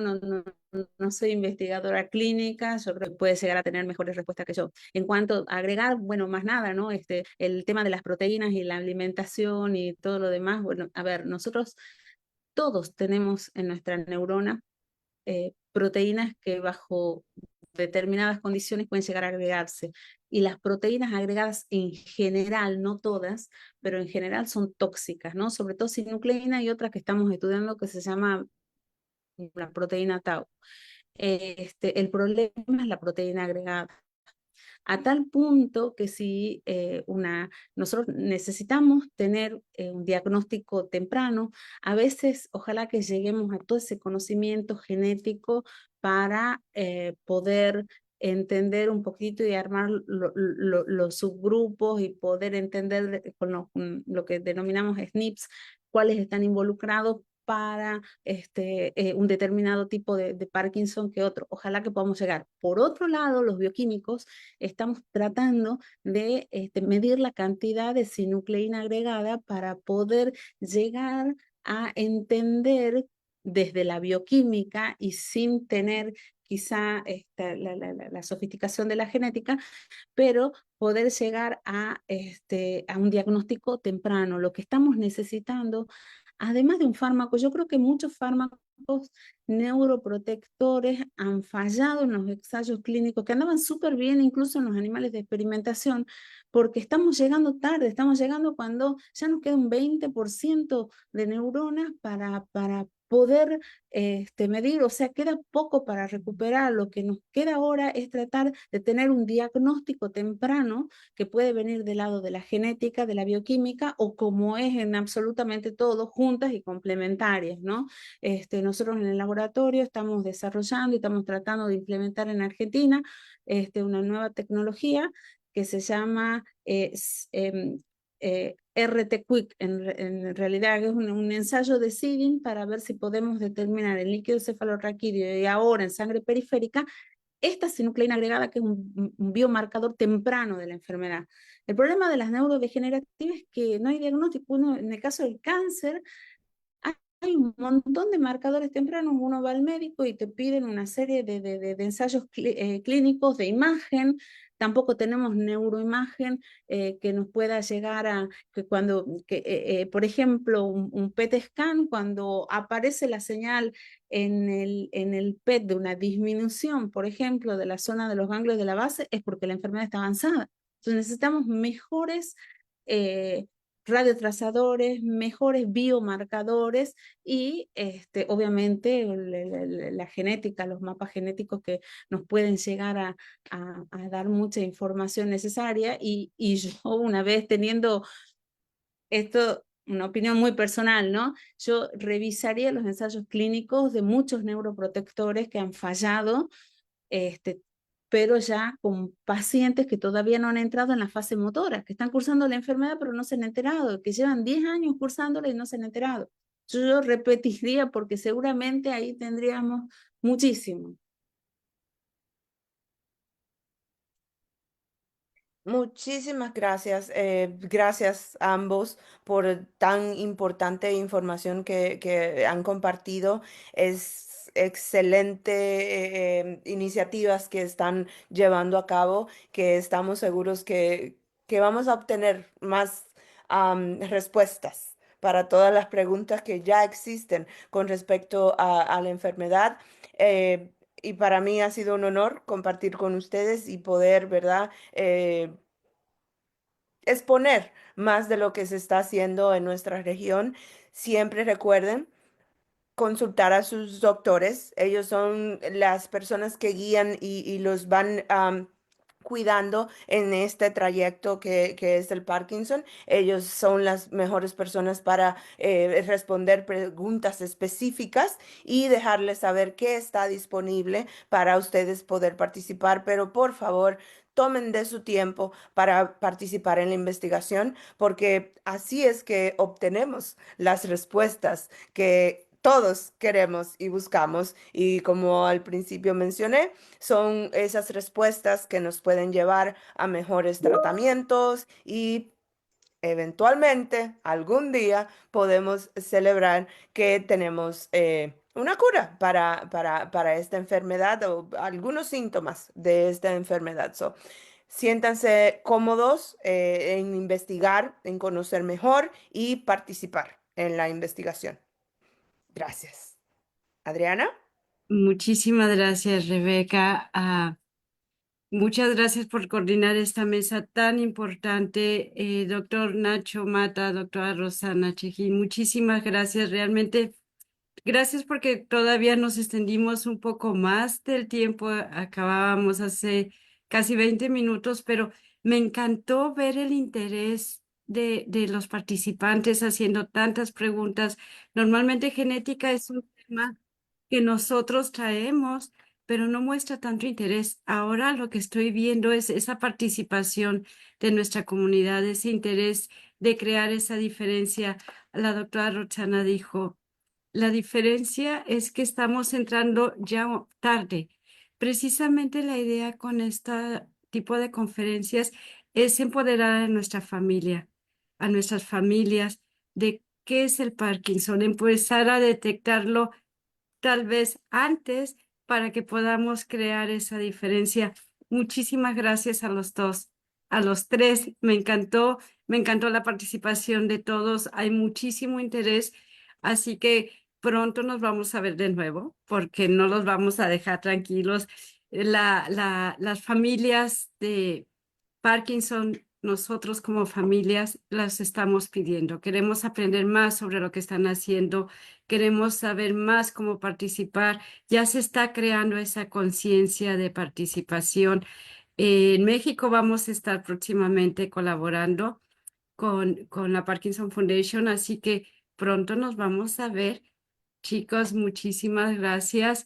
No soy investigadora clínica, yo creo que puede llegar a tener mejores respuestas que yo. En cuanto a agregar, bueno, más nada, ¿no? El tema de las proteínas y la alimentación y todo lo demás, bueno, a ver, nosotros todos tenemos en nuestra neurona proteínas que bajo determinadas condiciones pueden llegar a agregarse. Y las proteínas agregadas en general, no todas, pero en general son tóxicas, ¿no? Sobre todo sinucleína y otras que estamos estudiando que se llama la proteína tau. El problema es la proteína agregada. A tal punto que si nosotros necesitamos tener un diagnóstico temprano, a veces ojalá que lleguemos a todo ese conocimiento genético para poder entender un poquito y armar los subgrupos y poder entender con lo que denominamos SNPs, cuáles están involucrados para un determinado tipo de Parkinson que otro. Ojalá que podamos llegar. Por otro lado, los bioquímicos estamos tratando de medir la cantidad de sinucleína agregada para poder llegar a entender desde la bioquímica y sin tener quizá la sofisticación de la genética, pero poder llegar a un diagnóstico temprano. Lo que estamos necesitando, además de un fármaco, yo creo que muchos fármacos neuroprotectores han fallado en los ensayos clínicos que andaban súper bien incluso en los animales de experimentación, porque estamos llegando tarde, estamos llegando cuando ya nos queda un 20% de neuronas para poder medir, o sea, queda poco para recuperar. Lo que nos queda ahora es tratar de tener un diagnóstico temprano que puede venir del lado de la genética, de la bioquímica, o como es en absolutamente todo, juntas y complementarias, ¿no? Nosotros en el laboratorio estamos desarrollando y estamos tratando de implementar en Argentina una nueva tecnología que se llama RT-Quick, en realidad es un ensayo de seeding para ver si podemos determinar en líquido cefalorraquídeo y ahora en sangre periférica esta sinucleína agregada, que es un biomarcador temprano de la enfermedad. El problema de las neurodegenerativas es que no hay diagnóstico. En el caso del cáncer, hay un montón de marcadores tempranos. Uno va al médico y te piden una serie de ensayos clínicos de imagen. Tampoco tenemos neuroimagen que nos pueda llegar a que cuando, por ejemplo, un PET scan, cuando aparece la señal en el PET de una disminución, por ejemplo, de la zona de los ganglios de la base, es porque la enfermedad está avanzada. Entonces necesitamos mejores radiotrazadores, mejores biomarcadores y obviamente la genética, los mapas genéticos que nos pueden llegar a dar mucha información necesaria. Y yo una vez teniendo esto, una opinión muy personal, ¿no? Yo revisaría los ensayos clínicos de muchos neuroprotectores que han fallado, pero ya con pacientes que todavía no han entrado en la fase motora, que están cursando la enfermedad pero no se han enterado, que llevan 10 años cursándola y no se han enterado. Yo repetiría porque seguramente ahí tendríamos muchísimo. Muchísimas gracias. Gracias a ambos por tan importante información que han compartido. Es excelente iniciativas que están llevando a cabo, que estamos seguros que vamos a obtener más respuestas para todas las preguntas que ya existen con respecto a la enfermedad. Y para mí ha sido un honor compartir con ustedes y poder, ¿verdad? Exponer más de lo que se está haciendo en nuestra región. Siempre recuerden consultar a sus doctores. Ellos son las personas que guían y los van cuidando en este trayecto que es el Parkinson. Ellos son las mejores personas para responder preguntas específicas y dejarles saber qué está disponible para ustedes poder participar. Pero por favor, tomen de su tiempo para participar en la investigación, porque así es que obtenemos las respuestas que todos queremos y buscamos. Y como al principio mencioné, son esas respuestas que nos pueden llevar a mejores tratamientos y eventualmente, algún día, podemos celebrar que tenemos una cura para esta enfermedad o algunos síntomas de esta enfermedad. So, siéntanse cómodos en investigar, en conocer mejor y participar en la investigación. Gracias. Adriana. Muchísimas gracias, Rebeca. Muchas gracias por coordinar esta mesa tan importante, doctor Nacho Mata, doctora Rosana Chejín. Muchísimas gracias, realmente. Gracias porque todavía nos extendimos un poco más del tiempo. Acabábamos hace casi 20 minutos, pero me encantó ver el interés de los participantes haciendo tantas preguntas. Normalmente genética es un tema que nosotros traemos, pero no muestra tanto interés. Ahora lo que estoy viendo es esa participación de nuestra comunidad, ese interés de crear esa diferencia. La doctora Roxana dijo, la diferencia es que estamos entrando ya tarde. Precisamente la idea con este tipo de conferencias es empoderar a nuestra familia, a nuestras familias, de qué es el Parkinson, empezar a detectarlo tal vez antes para que podamos crear esa diferencia. Muchísimas gracias a los dos, a los tres. Me encantó la participación de todos. Hay muchísimo interés, así que pronto nos vamos a ver de nuevo porque no los vamos a dejar tranquilos. Las familias de Parkinson, nosotros como familias las estamos pidiendo. Queremos aprender más sobre lo que están haciendo, queremos saber más cómo participar. Ya se está creando esa conciencia de participación. En México vamos a estar próximamente colaborando con la Parkinson Foundation, así que pronto nos vamos a ver. Chicos, muchísimas gracias.